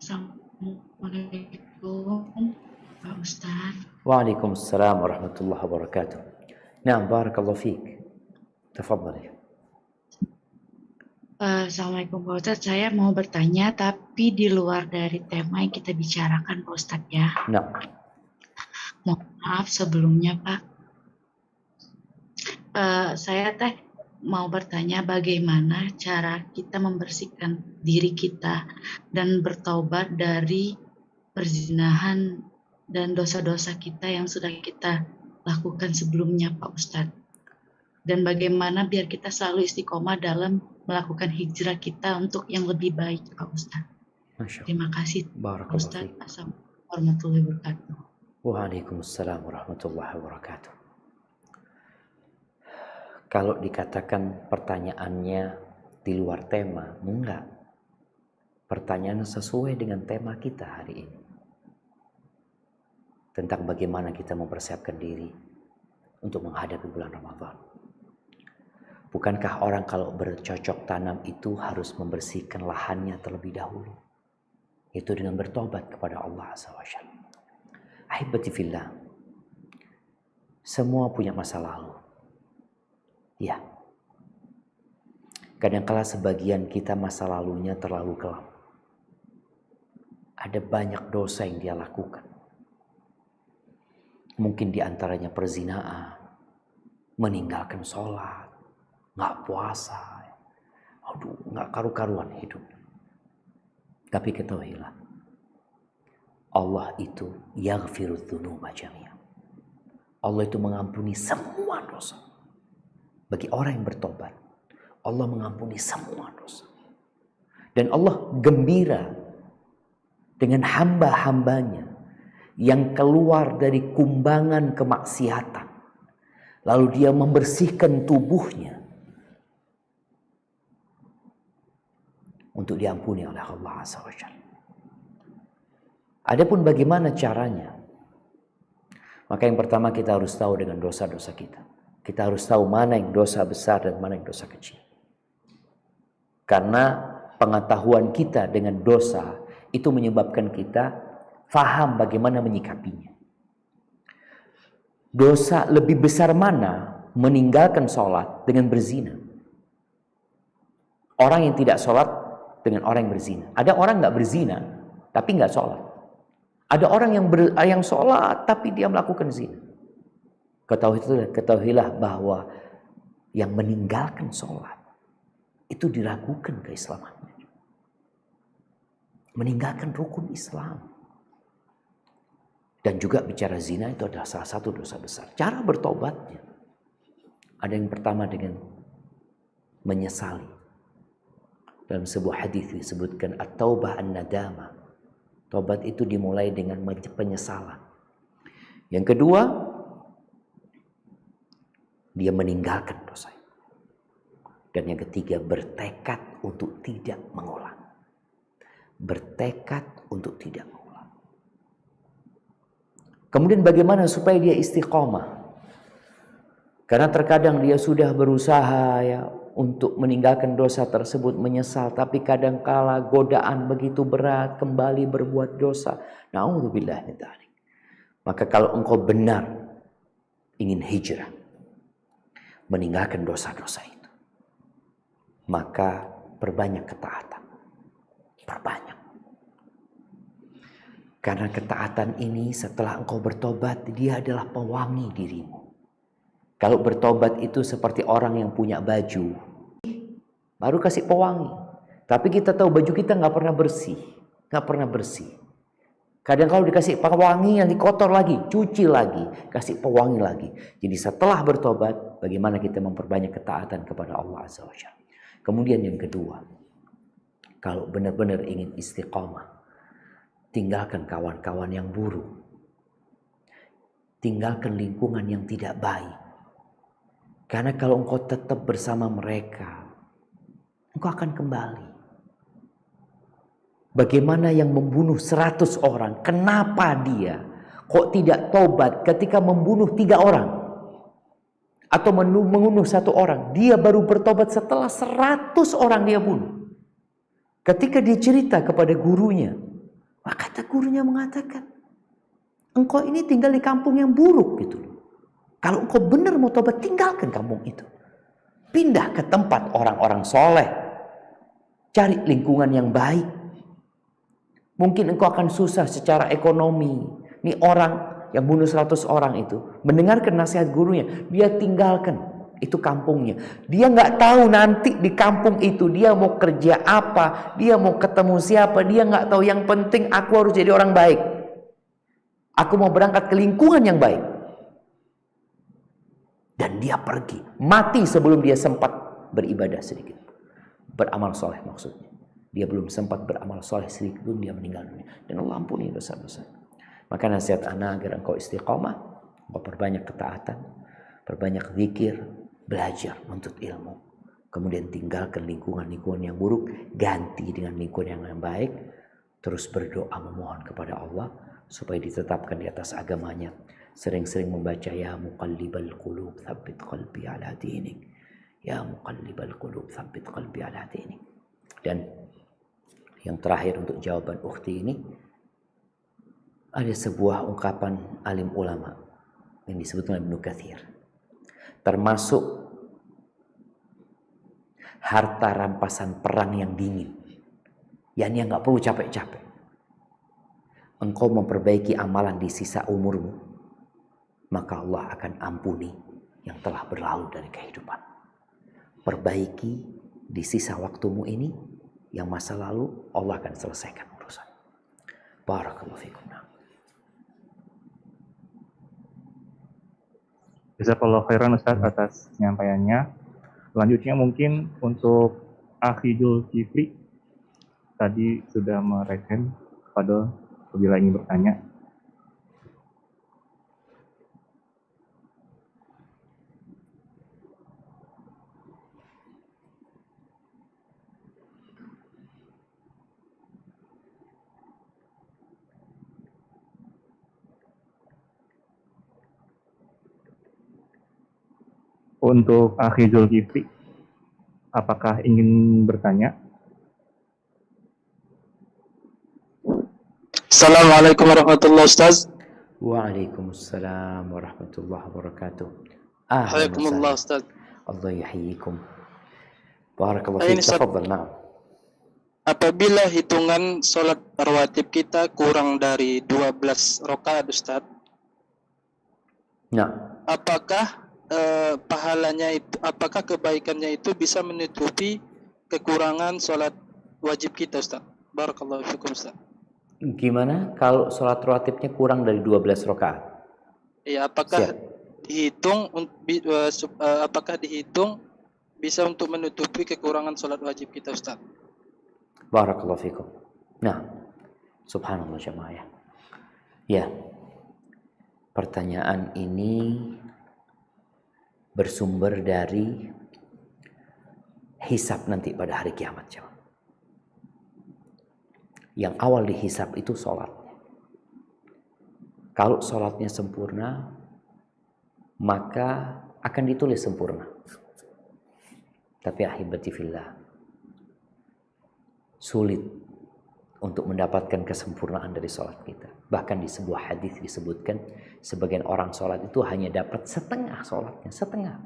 Assalamualaikum Pak Ustadz. Waalaikumsalam warahmatullahi wabarakatuh. Nah, barakallahu fiik. Tafadhali. Assalamualaikum Pak Ustadz. Saya mau bertanya tapi di luar dari tema yang kita bicarakan Pak Ustadz ya. Nah. Mohon maaf sebelumnya Pak. Saya mau bertanya bagaimana cara kita membersihkan diri kita dan bertaubat dari perzinahan dan dosa-dosa kita yang sudah kita lakukan sebelumnya Pak Ustadz. Dan bagaimana biar kita selalu istiqomah dalam melakukan hijrah kita untuk yang lebih baik Pak Ustadz. Terima kasih Pak Ustadz. Assalamualaikum warahmatullahi wabarakatuh. Waalaikumsalam warahmatullahi wabarakatuh. Kalau dikatakan pertanyaannya di luar tema, enggak. Pertanyaan sesuai dengan tema kita hari ini. Tentang bagaimana kita mempersiapkan diri untuk menghadapi bulan Ramadan. Bukankah orang kalau bercocok tanam itu harus membersihkan lahannya terlebih dahulu? Itu dengan bertobat kepada Allah SWT. Ahibati fillah. Semua punya masa lalu. Ya. Kadang-kala sebagian kita masa lalunya terlalu kelam. Ada banyak dosa yang dia lakukan. Mungkin diantaranya perzinaan, meninggalkan sholat, nggak puasa, Aduh, nggak karu-karuan hidup. Tapi ketahuilah, Allah itu yaghfirudz dzunuba jami'an. Allah itu mengampuni semua dosa. Bagi orang yang bertobat, Allah mengampuni semua dosa. Dan Allah gembira dengan hamba-hambanya yang keluar dari kumbangan kemaksiatan. Lalu dia membersihkan tubuhnya untuk diampuni oleh Allah Azza wa Jalla. Adapun bagaimana caranya? Maka yang pertama kita harus tahu dengan dosa-dosa kita. Kita harus tahu mana yang dosa besar dan mana yang dosa kecil. Karena pengetahuan kita dengan dosa itu menyebabkan kita faham bagaimana menyikapinya. Dosa lebih besar mana meninggalkan sholat dengan berzina? Orang yang tidak sholat dengan orang yang berzina. Ada orang nggak berzina tapi nggak sholat. Ada orang yang sholat tapi dia melakukan zina. Ketahuilah bahwa yang meninggalkan sholat itu diragukan keislamannya. Meninggalkan rukun Islam. Dan juga bicara zina itu adalah salah satu dosa besar. Cara bertobatnya. Ada yang pertama dengan menyesali. Dalam sebuah hadis disebutkan at-taubah an-nadama. Tobat itu dimulai dengan penyesalan. Yang kedua, dia meninggalkan dosa. Dan yang ketiga, bertekad untuk tidak mengulang. Bertekad untuk tidak mengulang. Kemudian bagaimana supaya dia istiqomah? Karena terkadang dia sudah berusaha untuk meninggalkan dosa tersebut, menyesal, tapi kadangkala godaan begitu berat kembali berbuat dosa. Na'udzubillah min dzalik. Maka kalau engkau benar ingin hijrah, meninggalkan dosa-dosa itu, maka perbanyak ketaatan. Perbanyak. Karena ketaatan ini setelah engkau bertobat, dia adalah pewangi dirimu. Kalau bertobat itu seperti orang yang punya baju, baru kasih pewangi. Tapi kita tahu baju kita nggak pernah bersih, nggak pernah bersih. Kadang kalau dikasih pewangi yang dikotor lagi, cuci lagi, kasih pewangi lagi. Jadi setelah bertobat, bagaimana kita memperbanyak ketaatan kepada Allah Azza wa Jalla. Kemudian yang kedua, kalau benar-benar ingin istiqamah, tinggalkan kawan-kawan yang buruk, tinggalkan lingkungan yang tidak baik. Karena kalau engkau tetap bersama mereka, engkau akan kembali. Bagaimana yang membunuh 100 orang? Kenapa dia kok tidak tobat ketika membunuh 3 orang? Atau membunuh 1 orang? Dia baru bertobat setelah 100 orang dia bunuh. Ketika dia cerita kepada gurunya, maka kata gurunya mengatakan, engkau ini tinggal di kampung yang buruk gitu loh. Kalau engkau benar mau tobat, tinggalkan kampung itu. Pindah ke tempat orang-orang soleh. Cari lingkungan yang baik. Mungkin engkau akan susah secara ekonomi. Ini orang yang bunuh 100 orang itu, mendengarkan nasihat gurunya, dia tinggalkan itu kampungnya. Dia nggak tahu nanti di kampung itu dia mau kerja apa, dia mau ketemu siapa, dia nggak tahu. Yang penting aku harus jadi orang baik. Aku mau berangkat ke lingkungan yang baik. Dan dia pergi, mati sebelum dia sempat beribadah sedikit. Beramal soleh maksudnya. Dia belum sempat beramal soleh sedikit pun dia meninggal dunia. Dan Allah ampuni dosa-dosa. Maka nasihat anak agar engkau istiqomah, engkau perbanyak ketaatan, perbanyak zikir, belajar, menuntut ilmu. Kemudian tinggalkan lingkungan-lingkungan yang buruk, ganti dengan lingkungan yang baik. Terus berdoa memohon kepada Allah supaya ditetapkan di atas agamanya. Sering-sering membaca ya muqallibal qulub tsabbit qalbi ala dinik. Ya muqallibal qulub tsabbit qalbi ala dinik. Dan yang terakhir untuk jawaban ukhti ini, ada sebuah ungkapan alim ulama yang disebut Ibnu Katsir. Termasuk harta rampasan perang yang dingin. Yani yang gak perlu capek-capek. Engkau memperbaiki amalan di sisa umurmu, maka Allah akan ampuni yang telah berlalu dari kehidupan. Perbaiki di sisa waktumu ini, yang masa lalu Allah akan selesaikan urusan. Barakallahu fikum. Jazakallahu khairan Ustaz atas penyampaiannya. Selanjutnya mungkin untuk Akhi Zulkifli tadi sudah mereken pada apabila ingin bertanya. Untuk Akhi Zulkifli, apakah ingin bertanya? Assalamualaikum warahmatullahi Ustaz. Waalaikumsalam warahmatullahi wabarakatuh. Ahlan Waalaikumsalam wa Ustaz. sahlan. Allah yahyikum. Barakallahu Ini fiik. Ustaz, Tafadhal. Na'am. apabila hitungan sholat rawatib kita kurang dari 12 rakaat Ustaz, Nah, apakah pahalanya itu, apakah kebaikannya itu bisa menutupi kekurangan sholat wajib kita Ustaz? Barakallahu fikum Ustaz. gimana kalau sholat rawatibnya kurang dari 12 rakaat? Ya, apakah Siap. dihitung apakah dihitung bisa untuk menutupi kekurangan sholat wajib kita Ustaz? Barakallahu fikum. Nah, subhanallah jemaah ya. Ya, pertanyaan ini bersumber dari hisab nanti pada hari kiamat jemaah. Yang awal dihisab itu sholatnya. Kalau sholatnya sempurna, maka akan ditulis sempurna. Tapi ahibati fillah, sulit untuk mendapatkan kesempurnaan dari sholat kita. Bahkan di sebuah hadis disebutkan, sebagian orang sholat itu hanya dapat setengah sholatnya, setengah.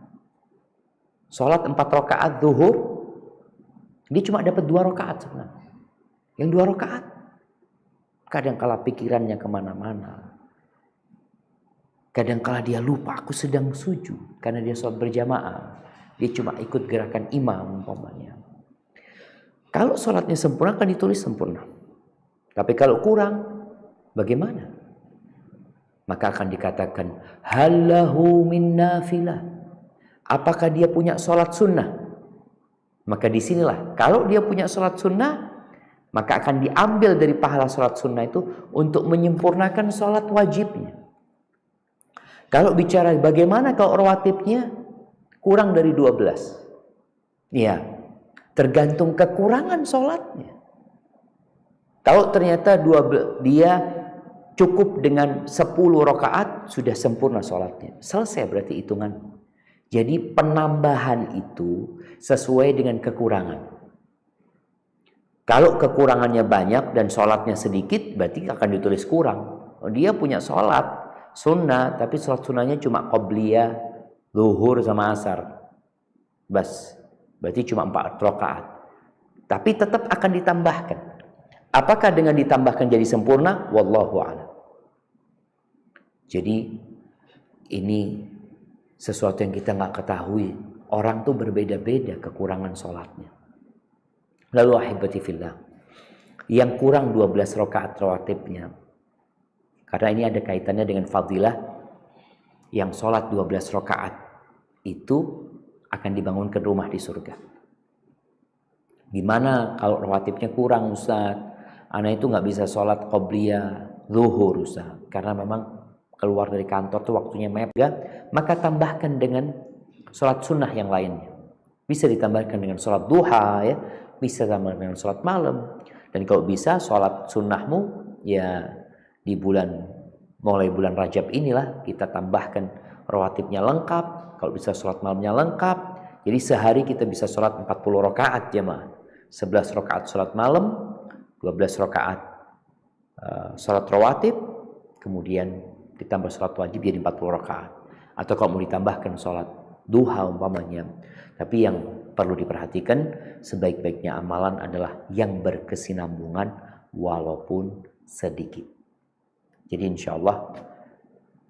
Sholat 4 rakaat zuhur, dia cuma dapat 2 rakaat sebenarnya. Yang 2 rakaat, kadangkala pikirannya kemana-mana. Kadangkala dia lupa, aku sedang sujud, karena dia sholat berjamaah. Dia cuma ikut gerakan imam umpamanya. Kalau sholatnya sempurna, akan ditulis sempurna. Tapi kalau kurang, bagaimana? Maka akan dikatakan, halahu min nafilah. Apakah dia punya sholat sunnah? Maka disinilah, kalau dia punya sholat sunnah, maka akan diambil dari pahala sholat sunnah itu untuk menyempurnakan sholat wajibnya. Kalau bicara bagaimana kalau rawatibnya kurang dari 12. Ya, tergantung kekurangan sholatnya. Kalau ternyata dia cukup dengan 10 rakaat sudah sempurna sholatnya. Selesai berarti hitungan. Jadi penambahan itu sesuai dengan kekurangan. Kalau kekurangannya banyak dan sholatnya sedikit, berarti akan ditulis kurang. Dia punya sholat sunnah, tapi sholat sunnahnya cuma qobliyah, zuhur sama asar. Bas, berarti cuma 4 rakaat. Tapi tetap akan ditambahkan. Apakah dengan ditambahkan jadi sempurna? Wallahu a'lam. Jadi ini sesuatu yang kita nggak ketahui. Orang tuh berbeda-beda kekurangan sholatnya. Lalu ahibati fillah, yang kurang 12 rakaat rawatibnya, karena ini ada kaitannya dengan fadilah, yang sholat 12 rakaat itu akan dibangunkan rumah di surga. Gimana kalau rawatibnya kurang Ustaz? Anak itu nggak bisa sholat qobliyah, zuhur Ustaz, karena memang keluar dari kantor tuh waktunya mepet, maka tambahkan dengan sholat sunnah yang lainnya. Bisa ditambahkan dengan sholat duha ya, bisa tambahkan dengan sholat malam. Dan kalau bisa sholat sunnahmu ya di mulai bulan Rajab inilah kita tambahkan rawatibnya lengkap, kalau bisa sholat malamnya lengkap. Jadi sehari kita bisa sholat 40 rakaat jemaah. 11 rakaat sholat malam, 12 rakaat sholat rawatib, kemudian ditambah sholat wajib jadi 40 rakaat. Atau kalau mau ditambahkan sholat duha umpamanya. Tapi yang perlu diperhatikan, sebaik-baiknya amalan adalah yang berkesinambungan walaupun sedikit. Jadi insya Allah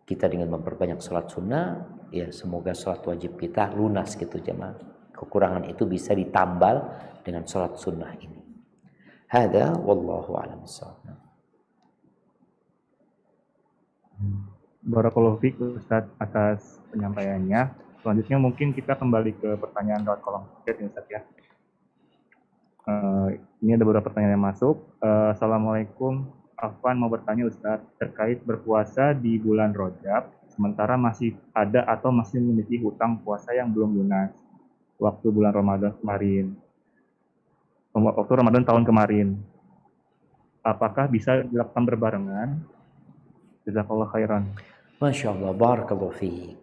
kita dengan memperbanyak sholat sunnah, ya semoga sholat wajib kita lunas gitu jemaah. kekurangan itu bisa ditambal dengan sholat sunnah ini. Hada wallahu a'lam bishawab. Barakallahu fiik Ustaz atas penyampaiannya. Selanjutnya mungkin kita kembali ke pertanyaan lewat kolom chat ya Ustaz ya. Ini ada beberapa pertanyaan yang masuk. Assalamualaikum, Afwan mau bertanya Ustaz terkait berpuasa di bulan Rajab sementara masih ada atau masih memiliki hutang puasa yang belum lunas waktu bulan Ramadan kemarin. Waktu Ramadan tahun kemarin. Apakah bisa dilakukan berbarengan? Jazakallah khairan. Masya Allah, barakallahu fiik.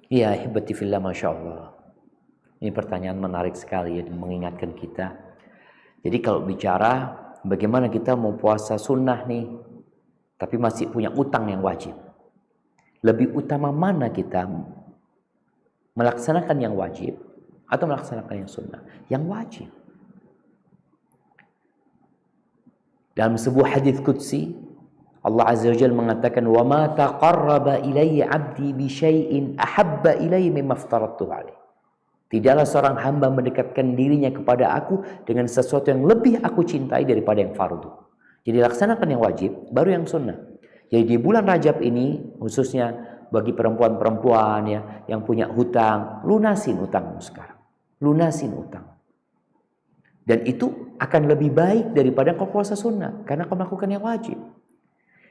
Ya, hibati fillah, Masya Allah. Ini pertanyaan menarik sekali ya, dan mengingatkan kita. Jadi kalau bicara bagaimana kita mau puasa sunnah nih, tapi masih punya utang yang wajib. Lebih utama mana kita melaksanakan yang wajib atau melaksanakan yang sunnah? Yang wajib. Dalam sebuah hadis qudsi, Allah Azza wa Jalla mengatakan, "Wa ma taqarraba ilayya 'abdi bi syai'in ahabba ilayya mimma aftaradtu 'alaihi." Tidaklah seorang hamba mendekatkan dirinya kepada aku dengan sesuatu yang lebih aku cintai daripada yang fardu. Jadi laksanakan yang wajib, baru yang sunnah. Jadi di bulan Rajab ini, khususnya bagi perempuan-perempuan ya, yang punya hutang, lunasin hutangmu sekarang. Lunasin hutang. Dan itu akan lebih baik daripada kau puasa sunnah, karena kau melakukan yang wajib.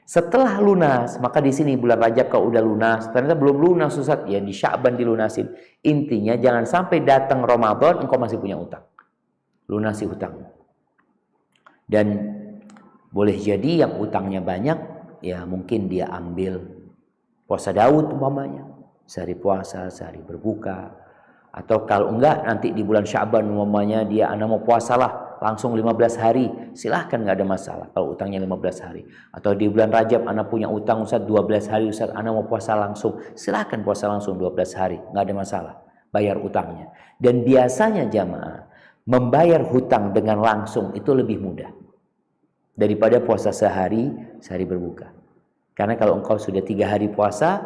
Setelah lunas, maka di sini bulan Rajab kau udah lunas, ternyata belum lunas Ustaz, ya di Sya'ban dilunasin. Intinya jangan sampai datang Ramadan engkau masih punya utang. Lunasi hutang. Dan boleh jadi yang utangnya banyak, ya mungkin dia ambil puasa Daud umpamanya, sehari puasa, sehari berbuka. Atau kalau enggak nanti di bulan Sya'ban umpamanya dia anak mau puasalah langsung 15 hari, silahkan, nggak ada masalah kalau utangnya 15 hari. Atau di bulan Rajab anak punya utang Ustaz 12 hari Ustaz, anak mau puasa langsung, silahkan puasa langsung 12 hari, nggak ada masalah, bayar utangnya. Dan biasanya jamaah membayar hutang dengan langsung itu lebih mudah daripada puasa sehari berbuka. Karena kalau engkau sudah 3 hari puasa,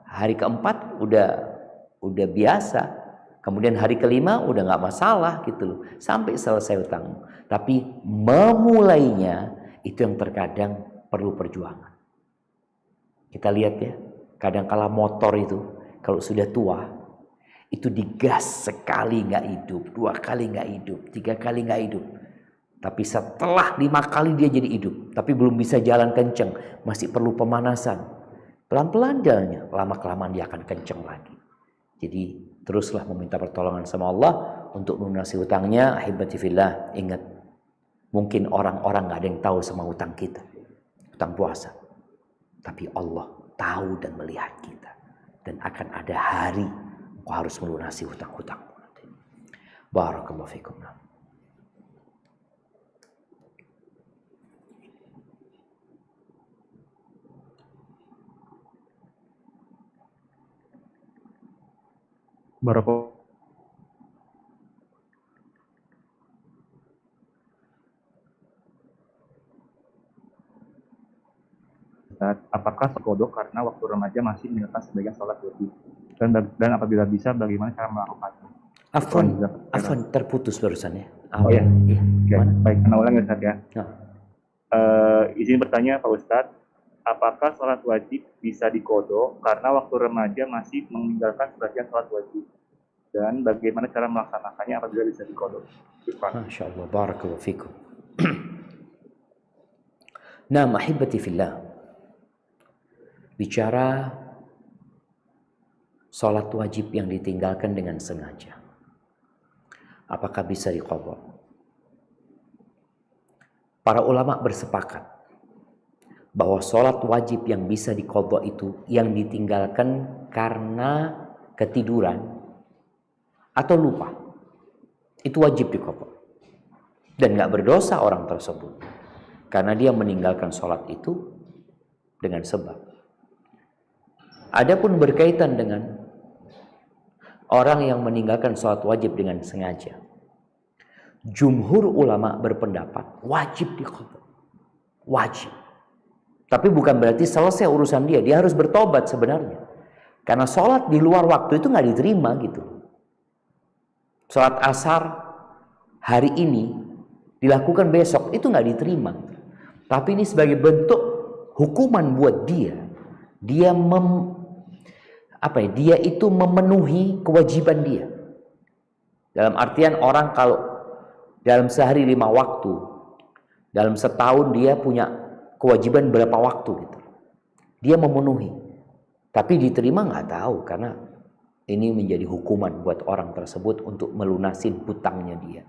hari keempat udah biasa. Kemudian hari kelima udah nggak masalah gitu loh, sampai selesai utangmu. Tapi memulainya itu yang terkadang perlu perjuangan. Kita lihat ya, kadang-kala motor itu kalau sudah tua itu digas sekali nggak hidup, 2 kali nggak hidup, 3 kali nggak hidup. Tapi setelah 5 kali dia jadi hidup, tapi belum bisa jalan kenceng, masih perlu pemanasan. Pelan-pelan jalannya, lama-kelamaan dia akan kenceng lagi. Jadi teruslah meminta pertolongan sama Allah untuk melunasi hutangnya. Ahibati fillah, ingat, mungkin orang-orang gak ada yang tahu sama hutang kita, hutang puasa. Tapi Allah tahu dan melihat kita. Dan akan ada hari kau harus melunasi hutang-hutangmu. Barakallahu fikum. Barakallahu. Apakah kodok karena waktu remaja masih meninggalkan sebagian sholat wajib dan apabila bisa bagaimana cara melakukannya? Afwan terputus barusan ya. Oh ya, iya. Baik, karena ulang ya Ustaz ya. Nah. Izin bertanya Pak Ustadz, apakah sholat wajib bisa dikodok karena waktu remaja masih meninggalkan sebagian sholat wajib? Dan bagaimana cara melaksanakannya apabila bisa dikodok? Masya Allah, barakallahu fikum. Nah, ahibati fillah, bicara sholat wajib yang ditinggalkan dengan sengaja, apakah bisa diqadha? Para ulama bersepakat bahwa sholat wajib yang bisa diqadha itu yang ditinggalkan karena ketiduran atau lupa, itu wajib diqadha. Dan gak berdosa orang tersebut karena dia meninggalkan sholat itu dengan sebab. Adapun berkaitan dengan orang yang meninggalkan sholat wajib dengan sengaja, jumhur ulama berpendapat wajib diqadha. Wajib. Tapi bukan berarti selesai urusan dia harus bertobat sebenarnya. Karena sholat di luar waktu itu gak diterima gitu. sholat asar hari ini dilakukan besok, itu nggak diterima. Tapi ini sebagai bentuk hukuman buat dia. Dia dia itu memenuhi kewajiban dia. Dalam artian orang kalau dalam sehari 5 waktu, dalam setahun dia punya kewajiban berapa waktu gitu. Dia memenuhi. Tapi diterima nggak tahu, karena ini menjadi hukuman buat orang tersebut untuk melunasin hutangnya dia.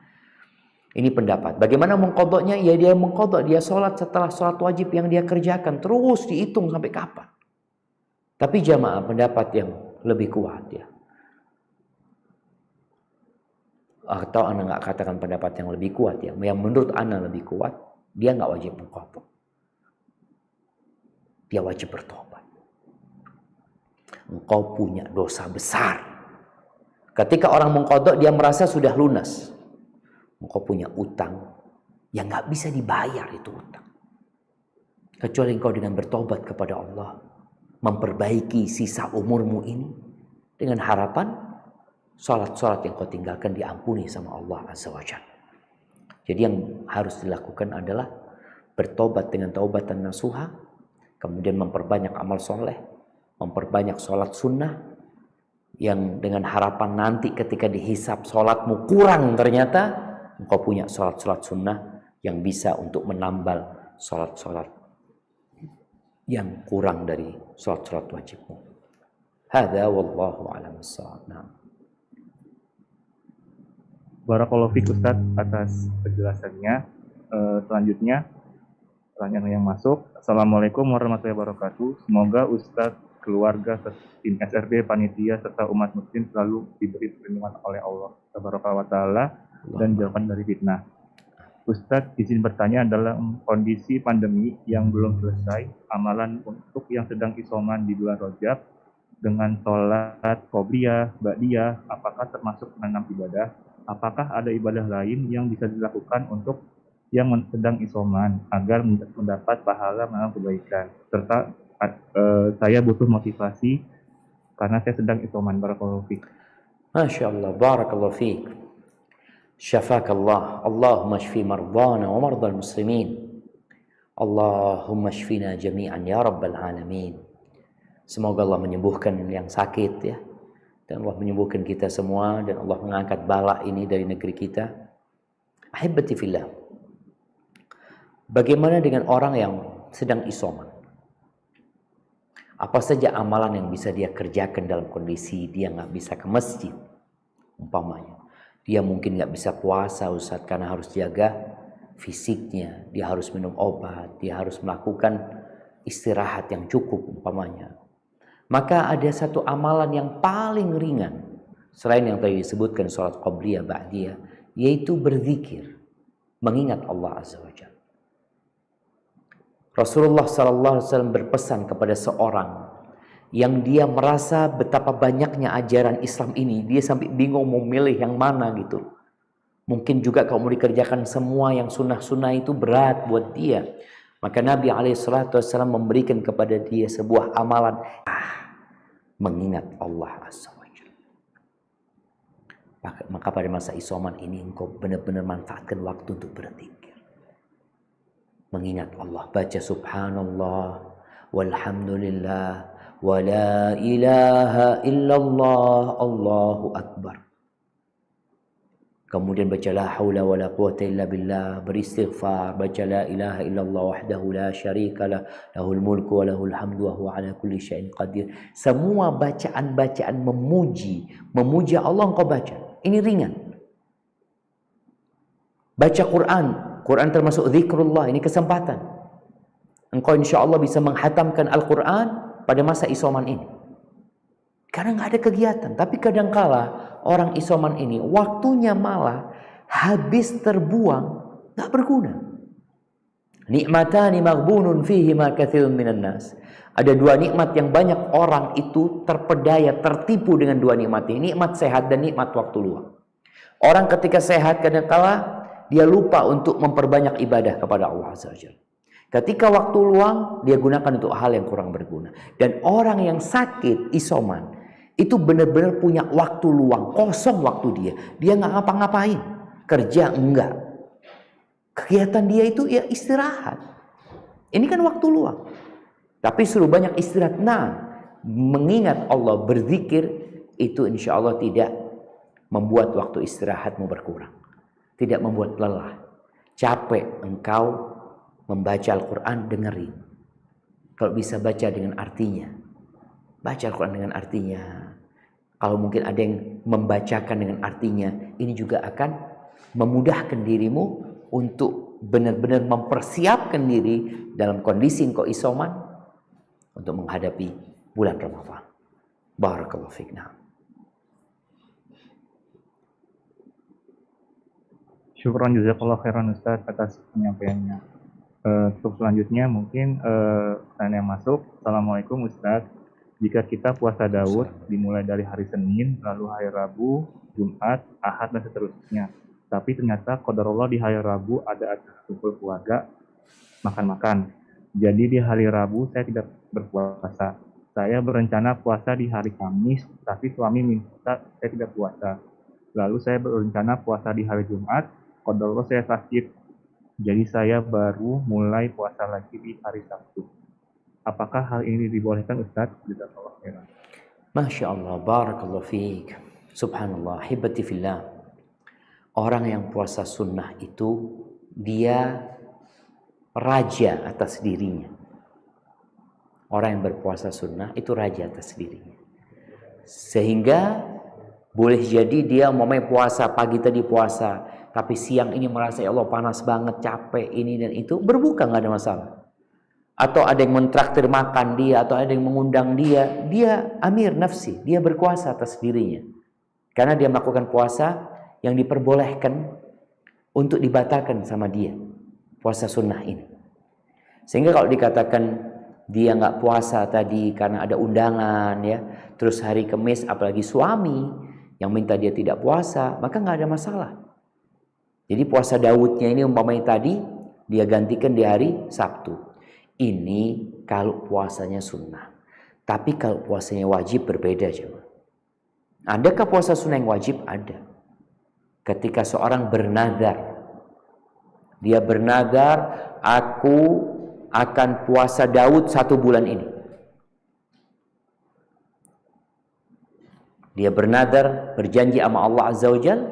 Ini pendapat. Bagaimana mengqadha'nya? Ya dia mengqadha', dia sholat setelah sholat wajib yang dia kerjakan. Terus dihitung sampai kapan. Tapi jamaah, pendapat yang lebih kuat ya. Atau ana nggak katakan pendapat yang lebih kuat ya. Yang menurut ana lebih kuat, dia nggak wajib mengqadha'. Dia wajib bertobat. Engkau punya dosa besar. Ketika orang mengqadha', dia merasa sudah lunas. Engkau punya utang yang nggak bisa dibayar, itu utang. Kecuali engkau dengan bertobat kepada Allah, memperbaiki sisa umurmu ini dengan harapan sholat-sholat yang kau tinggalkan diampuni sama Allah Azza wa Jalla. Jadi yang harus dilakukan adalah bertobat dengan taubatan nasuha, kemudian memperbanyak amal soleh, memperbanyak sholat sunnah, yang dengan harapan nanti ketika dihisab sholatmu kurang, ternyata engkau punya sholat-sholat sunnah yang bisa untuk menambal sholat-sholat yang kurang dari sholat-sholat wajibmu. Hadza wallahu a'lam bissawab. Barakallahu fiik Ustaz atas penjelasannya. Selanjutnya pertanyaan yang masuk. Assalamualaikum warahmatullahi wabarakatuh. Semoga Ustaz, keluarga, tim SRD, panitia serta umat muslim selalu diberi perlindungan oleh Allah Subhanahu wa taala dan jauhkan dari fitnah. Ustadz, izin bertanya, dalam kondisi pandemi yang belum selesai, amalan untuk yang sedang isoman di bulan Rajab dengan sholat qobliyah, ba'diyah, apakah termasuk 6 ibadah? Apakah ada ibadah lain yang bisa dilakukan untuk yang sedang isoman agar mendapat pahala menambah kebaikan? Serta saya butuh motivasi karena saya sedang isoman. Barakallahu fiik. Masya Allah, barakallahu fiik. Syafak Allah. Allahumma shfi mardana wa mardal muslimin. Allahumma shfina jami'an ya rabbal alamin. Semoga Allah menyembuhkan yang sakit ya, dan Allah menyembuhkan kita semua, dan Allah mengangkat bala ini dari negeri kita. Ahibati fillah, bagaimana dengan orang yang sedang isoman? Apa saja amalan yang bisa dia kerjakan dalam kondisi dia nggak bisa ke masjid? Umpamanya dia mungkin nggak bisa puasa Ustaz karena harus jaga fisiknya, dia harus minum obat, dia harus melakukan istirahat yang cukup umpamanya. Maka ada satu amalan yang paling ringan selain yang tadi disebutkan sholat qobliyah, ba'diyah, yaitu berzikir, mengingat Allah Azza wa Jalla. Rasulullah SAW berpesan kepada seorang yang dia merasa betapa banyaknya ajaran Islam ini, dia sampai bingung mau milih yang mana gitu. Mungkin juga kalau mau dikerjakan semua yang sunnah-sunnah itu berat buat dia. Maka Nabi SAW memberikan kepada dia sebuah amalan, mengingat Allah Azza wa Jalla. Maka pada masa isoman ini engkau benar-benar manfaatkan waktu untuk berzikir, mengingat Allah, baca subhanallah walhamdulillah wa la ilaha illallah Allahu akbar. Kemudian baca la haula wa la quwata illa billah, beristighfar, baca la ilaha illallah wahdahu la syarika lah, lahul mulku wa lahul hamdu wa huwa ala kulli syai'in qadir. Semua bacaan-bacaan memuji Allah engkau baca. Ini ringan. Baca Quran termasuk zikrullah, ini kesempatan. Engkau insya Allah bisa menghatamkan Al-Quran pada masa isoman ini. Karena nggak ada kegiatan. Tapi kadangkala orang isoman ini waktunya malah habis terbuang, nggak berguna. Nikmatani maghbunun fihima katsirun minan nas. Ada dua nikmat yang banyak orang itu terpedaya, tertipu dengan dua nikmat ini. Nikmat sehat dan nikmat waktu luang. Orang ketika sehat kadangkala dia lupa untuk memperbanyak ibadah kepada Allah Azza wa Jalla. Ketika waktu luang dia gunakan untuk hal yang kurang berguna. Dan orang yang sakit isoman, Itu benar-benar punya waktu luang, kosong waktu dia. Dia nggak ngapa-ngapain, kerja enggak. Kegiatan dia itu ya istirahat. Ini kan waktu luang. Tapi suruh banyak istirahat. Nah, mengingat Allah, berzikir, itu insya Allah tidak membuat waktu istirahatmu berkurang. Tidak membuat lelah. Capek engkau membaca Al-Quran, dengerin. Kalau bisa baca dengan artinya. Baca Al-Quran dengan artinya. Kalau mungkin ada yang membacakan dengan artinya, ini juga akan memudahkan dirimu untuk benar-benar mempersiapkan diri dalam kondisi engkau isoman untuk menghadapi bulan Ramadan. Barakallahu fikna. Syukran jazakallah khairan Ustaz atas penyampaiannya. Untuk selanjutnya mungkin pertanyaan yang masuk. Assalamualaikum Ustaz. Jika kita puasa Daud dimulai dari hari Senin, lalu hari Rabu, Jumat, Ahad, dan seterusnya. Tapi ternyata qadarullah di hari Rabu ada acara kumpul keluarga, makan-makan. Jadi di hari Rabu saya tidak berpuasa. Saya berencana puasa di hari Kamis, tapi suami minta saya tidak puasa. Lalu saya berencana puasa di hari Jumat, qadarullah saya sakit. Jadi saya baru mulai puasa lagi di hari Sabtu. Apakah hal ini dibolehkan Ustaz? Jazakallahu khairan. Masya Allah, barakallahu fiik. Subhanallah, hibati fillah. Orang yang puasa sunnah itu, dia raja atas dirinya. Orang yang berpuasa sunnah itu raja atas dirinya. Sehingga boleh jadi dia mau puasa, pagi tadi puasa, tapi siang ini merasa ya Allah panas banget, capek ini dan itu, berbuka nggak ada masalah. Atau ada yang mentraktir makan dia, atau ada yang mengundang dia amir nafsi, dia berkuasa atas dirinya. Karena dia melakukan puasa yang diperbolehkan untuk dibatalkan sama dia, puasa sunnah ini. Sehingga kalau dikatakan dia nggak puasa tadi karena ada undangan ya, terus hari Kamis apalagi suami yang minta dia tidak puasa, maka nggak ada masalah. Jadi puasa Daudnya ini umpamanya tadi dia gantikan di hari Sabtu. Ini kalau puasanya sunnah. Tapi kalau puasanya wajib berbeda coba. Adakah puasa sunnah yang wajib? Ada. Ketika seorang bernadar, dia bernadar, aku akan puasa Daud 1 bulan ini. Dia bernadar, berjanji sama Allah Azza wa Jalla,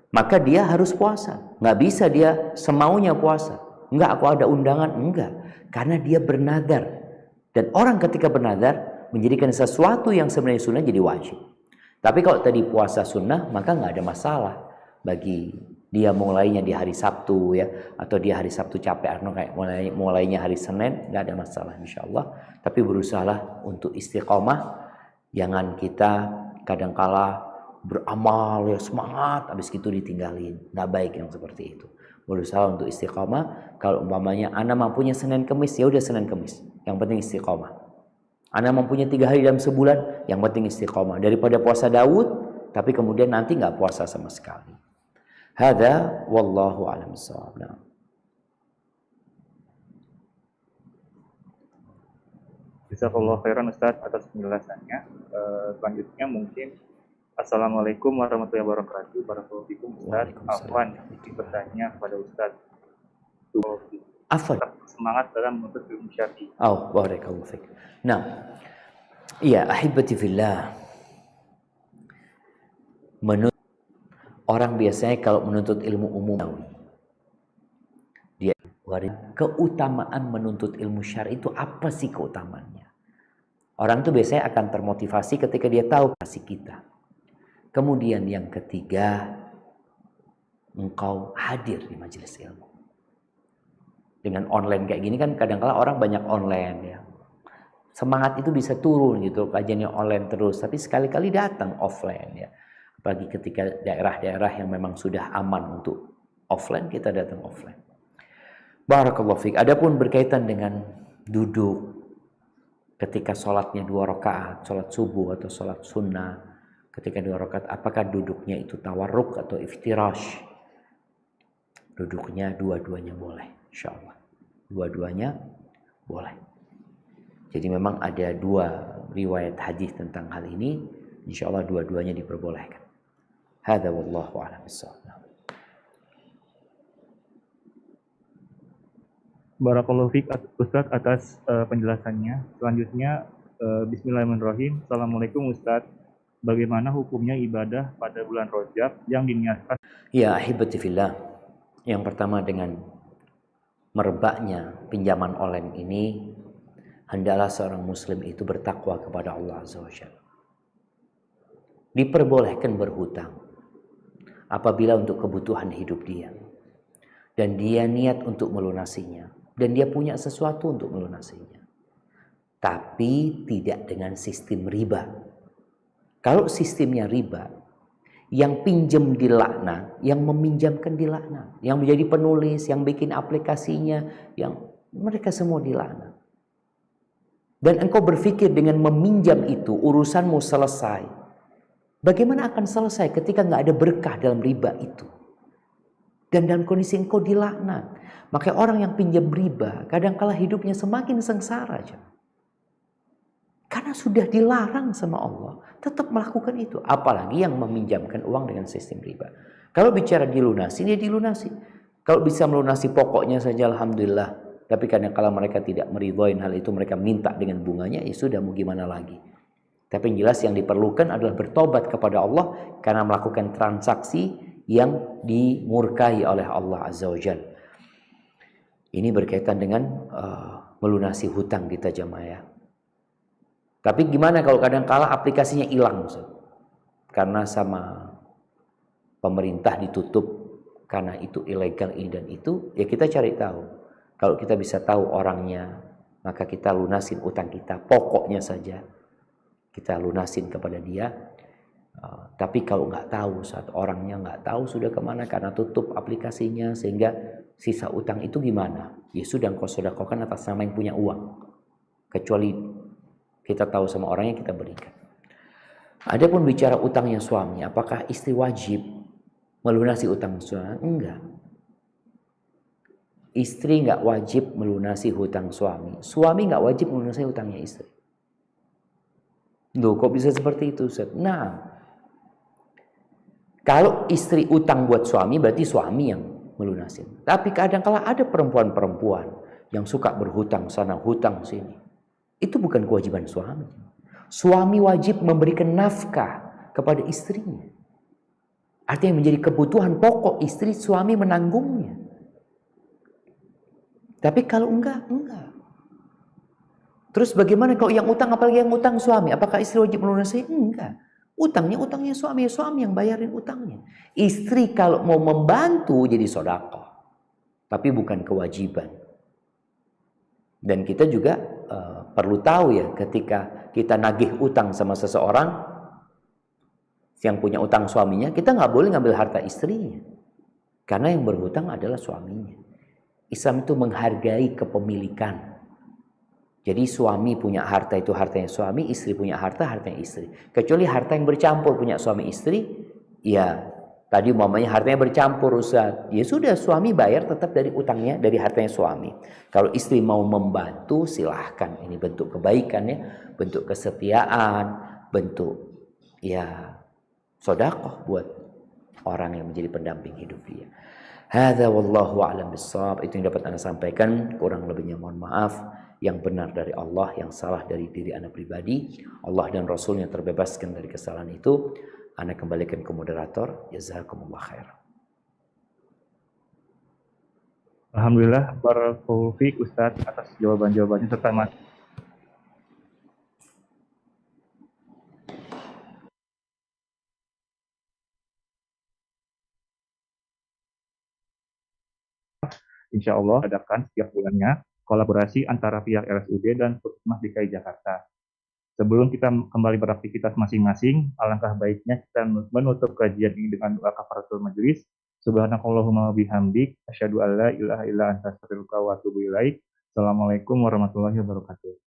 maka dia harus puasa. Nggak bisa dia semaunya puasa. Enggak, aku ada undangan. Enggak. Karena dia bernadar. Dan orang ketika bernadar menjadikan sesuatu yang sebenarnya sunnah jadi wajib. Tapi kalau tadi puasa sunnah, maka nggak ada masalah bagi dia mulainya di hari Sabtu ya, atau dia hari Sabtu capek atau kayak mulainya hari Senin, nggak ada masalah insyaallah. Tapi berusahalah untuk istiqomah. Jangan kita kadangkala beramal ya semangat, habis itu ditinggalin. Nggak baik yang seperti itu. Berusaha untuk istiqomah. Kalau umpamanya Anda mampunya Senin Kemis, ya udah Senin Kemis. Yang penting istiqomah. Anda mampunya 3 hari dalam sebulan, yang penting istiqomah. Daripada puasa Daud, tapi kemudian nanti nggak puasa sama sekali. Hada wallahu a'lam bishawab. Jazakallahu khairan Ustaz atas penjelasannya. Selanjutnya mungkin Assalamualaikum warahmatullahi wabarakatuh. Barakallahu fikum Ustaz. Afwan bertanya kepada Ustaz. Afwan. Semangat dalam menuntut ilmu syar'i. Oh, barakallahu fik. Nah, iya, ahibati fillah. Orang biasanya kalau menuntut ilmu umum, dia keutamaan menuntut ilmu syar'i itu apa sih keutamaannya? Orang itu biasanya akan termotivasi ketika dia tahu kasih kita. Kemudian yang ketiga, engkau hadir di majelis ilmu. Dengan online kayak gini kan kadang-kala orang banyak online ya. Semangat itu bisa turun gitu, kajiannya online terus, tapi sekali-kali datang offline ya. Apalagi ketika daerah-daerah yang memang sudah aman untuk offline, kita datang offline. Barakallahu fiik. Adapun berkaitan dengan duduk ketika sholatnya 2 rakaat, sholat subuh atau sholat sunnah, ketika 2 rakaat, apakah duduknya itu tawarruk atau iftirash? Duduknya dua-duanya boleh, insyaallah. Dua-duanya boleh. Jadi memang ada 2 riwayat hadis tentang hal ini. insya Allah dua-duanya diperbolehkan. Hadza wallahu a'lam bishawab. Barakallahu fiik Ustadz atas penjelasannya. Selanjutnya, Bismillahirrahmanirrahim. Assalamualaikum Ustadz. Bagaimana hukumnya ibadah pada bulan Rajab yang diniatkan? Ya ahibati fillah, yang pertama dengan merebaknya pinjaman online ini, hendaklah seorang muslim itu bertakwa kepada Allah Azza wa Jalla. Diperbolehkan berhutang apabila untuk kebutuhan hidup dia, dan dia niat untuk melunasinya, dan dia punya sesuatu untuk melunasinya, tapi tidak dengan sistem riba. Kalau sistemnya riba, yang pinjam dilaknat, yang meminjamkan dilaknat, yang menjadi penulis, yang bikin aplikasinya, yang mereka semua dilaknat. Dan engkau berpikir dengan meminjam itu urusanmu selesai. Bagaimana akan selesai ketika nggak ada berkah dalam riba itu? Dan dalam kondisi engkau dilaknat. Maka orang yang pinjam riba kadang-kala hidupnya semakin sengsara. Karena sudah dilarang sama Allah, tetap melakukan itu. Apalagi yang meminjamkan uang dengan sistem riba. Kalau bicara dilunasi, dia dilunasi. Kalau bisa melunasi pokoknya saja, alhamdulillah. Tapi kadang-kala mereka tidak meridhoin hal itu, mereka minta dengan bunganya, ya sudah, mau gimana lagi. Tapi yang jelas yang diperlukan adalah bertobat kepada Allah karena melakukan transaksi yang dimurkai oleh Allah Azza wa Jalla. Ini berkaitan dengan melunasi hutang kita jamaah. Tapi gimana kalau kadang-kala aplikasinya hilang, Ustaz? Karena sama pemerintah ditutup, karena itu ilegal ini dan itu, ya kita cari tahu. Kalau kita bisa tahu orangnya, maka kita lunasin utang kita, pokoknya saja kita lunasin kepada dia. Tapi kalau nggak tahu, saat orangnya nggak tahu sudah kemana karena tutup aplikasinya, sehingga sisa utang itu gimana? Ya sudah, engkau sedekahkan atas nama yang punya uang. Kecuali kita tahu sama orangnya, kita berikan. Adapun bicara utangnya suami, apakah istri wajib melunasi utang suami? Enggak. Istri nggak wajib melunasi hutang suami. Suami nggak wajib melunasi hutangnya istri. Loh, kok bisa seperti itu, Ustaz? Nah, kalau istri utang buat suami, berarti suami yang melunasi. Tapi kadang-kala ada perempuan-perempuan yang suka berhutang sana, hutang sini. Itu bukan kewajiban suami. Suami wajib memberikan nafkah kepada istrinya. Artinya menjadi kebutuhan pokok istri, suami menanggungnya. Tapi kalau enggak. Terus bagaimana kalau yang utang, apalagi yang utang suami? Apakah istri wajib melunasi? Enggak. Utangnya suami yang bayarin utangnya. Istri kalau mau membantu jadi sedekah. Tapi bukan kewajiban. Dan kita juga perlu tahu ya, ketika kita nagih utang sama seseorang yang punya utang suaminya, kita nggak boleh ngambil harta istrinya, karena yang berhutang adalah suaminya. Islam itu menghargai kepemilikan. Jadi suami punya harta itu hartanya suami, istri punya harta hartanya istri. Kecuali harta yang bercampur punya suami istri, ya tadi umpamanya hartanya bercampur, Ustaz, ya sudah, suami bayar tetap dari utangnya, dari hartanya suami. Kalau istri mau membantu, silahkan. Ini bentuk kebaikan ya, bentuk kesetiaan, bentuk ya sedekah buat orang yang menjadi pendamping hidup dia. Hadza wallahu a'lam bissawab. Itu yang dapat Anda sampaikan, kurang lebihnya mohon maaf. Yang benar dari Allah, yang salah dari diri Anda pribadi. Allah dan Rasul yang terbebaskan dari kesalahan itu. Anda kembalikan ke moderator. Jazakumullah khair. Alhamdulillah, barakallahu fiik Ustadz atas jawaban-jawabannya serta insya Allah adakan setiap bulannya kolaborasi antara pihak RSUD dan Puskesmas DKI Jakarta. Sebelum kita kembali beraktivitas masing-masing, alangkah baiknya kita menutup kajian ini dengan doa kafaratul majelis. Subhanakallahumma bihamdik, asyhadu an la ilaha illa anta astaghfiruka wa atubu ilaik. Assalamualaikum warahmatullahi wabarakatuh.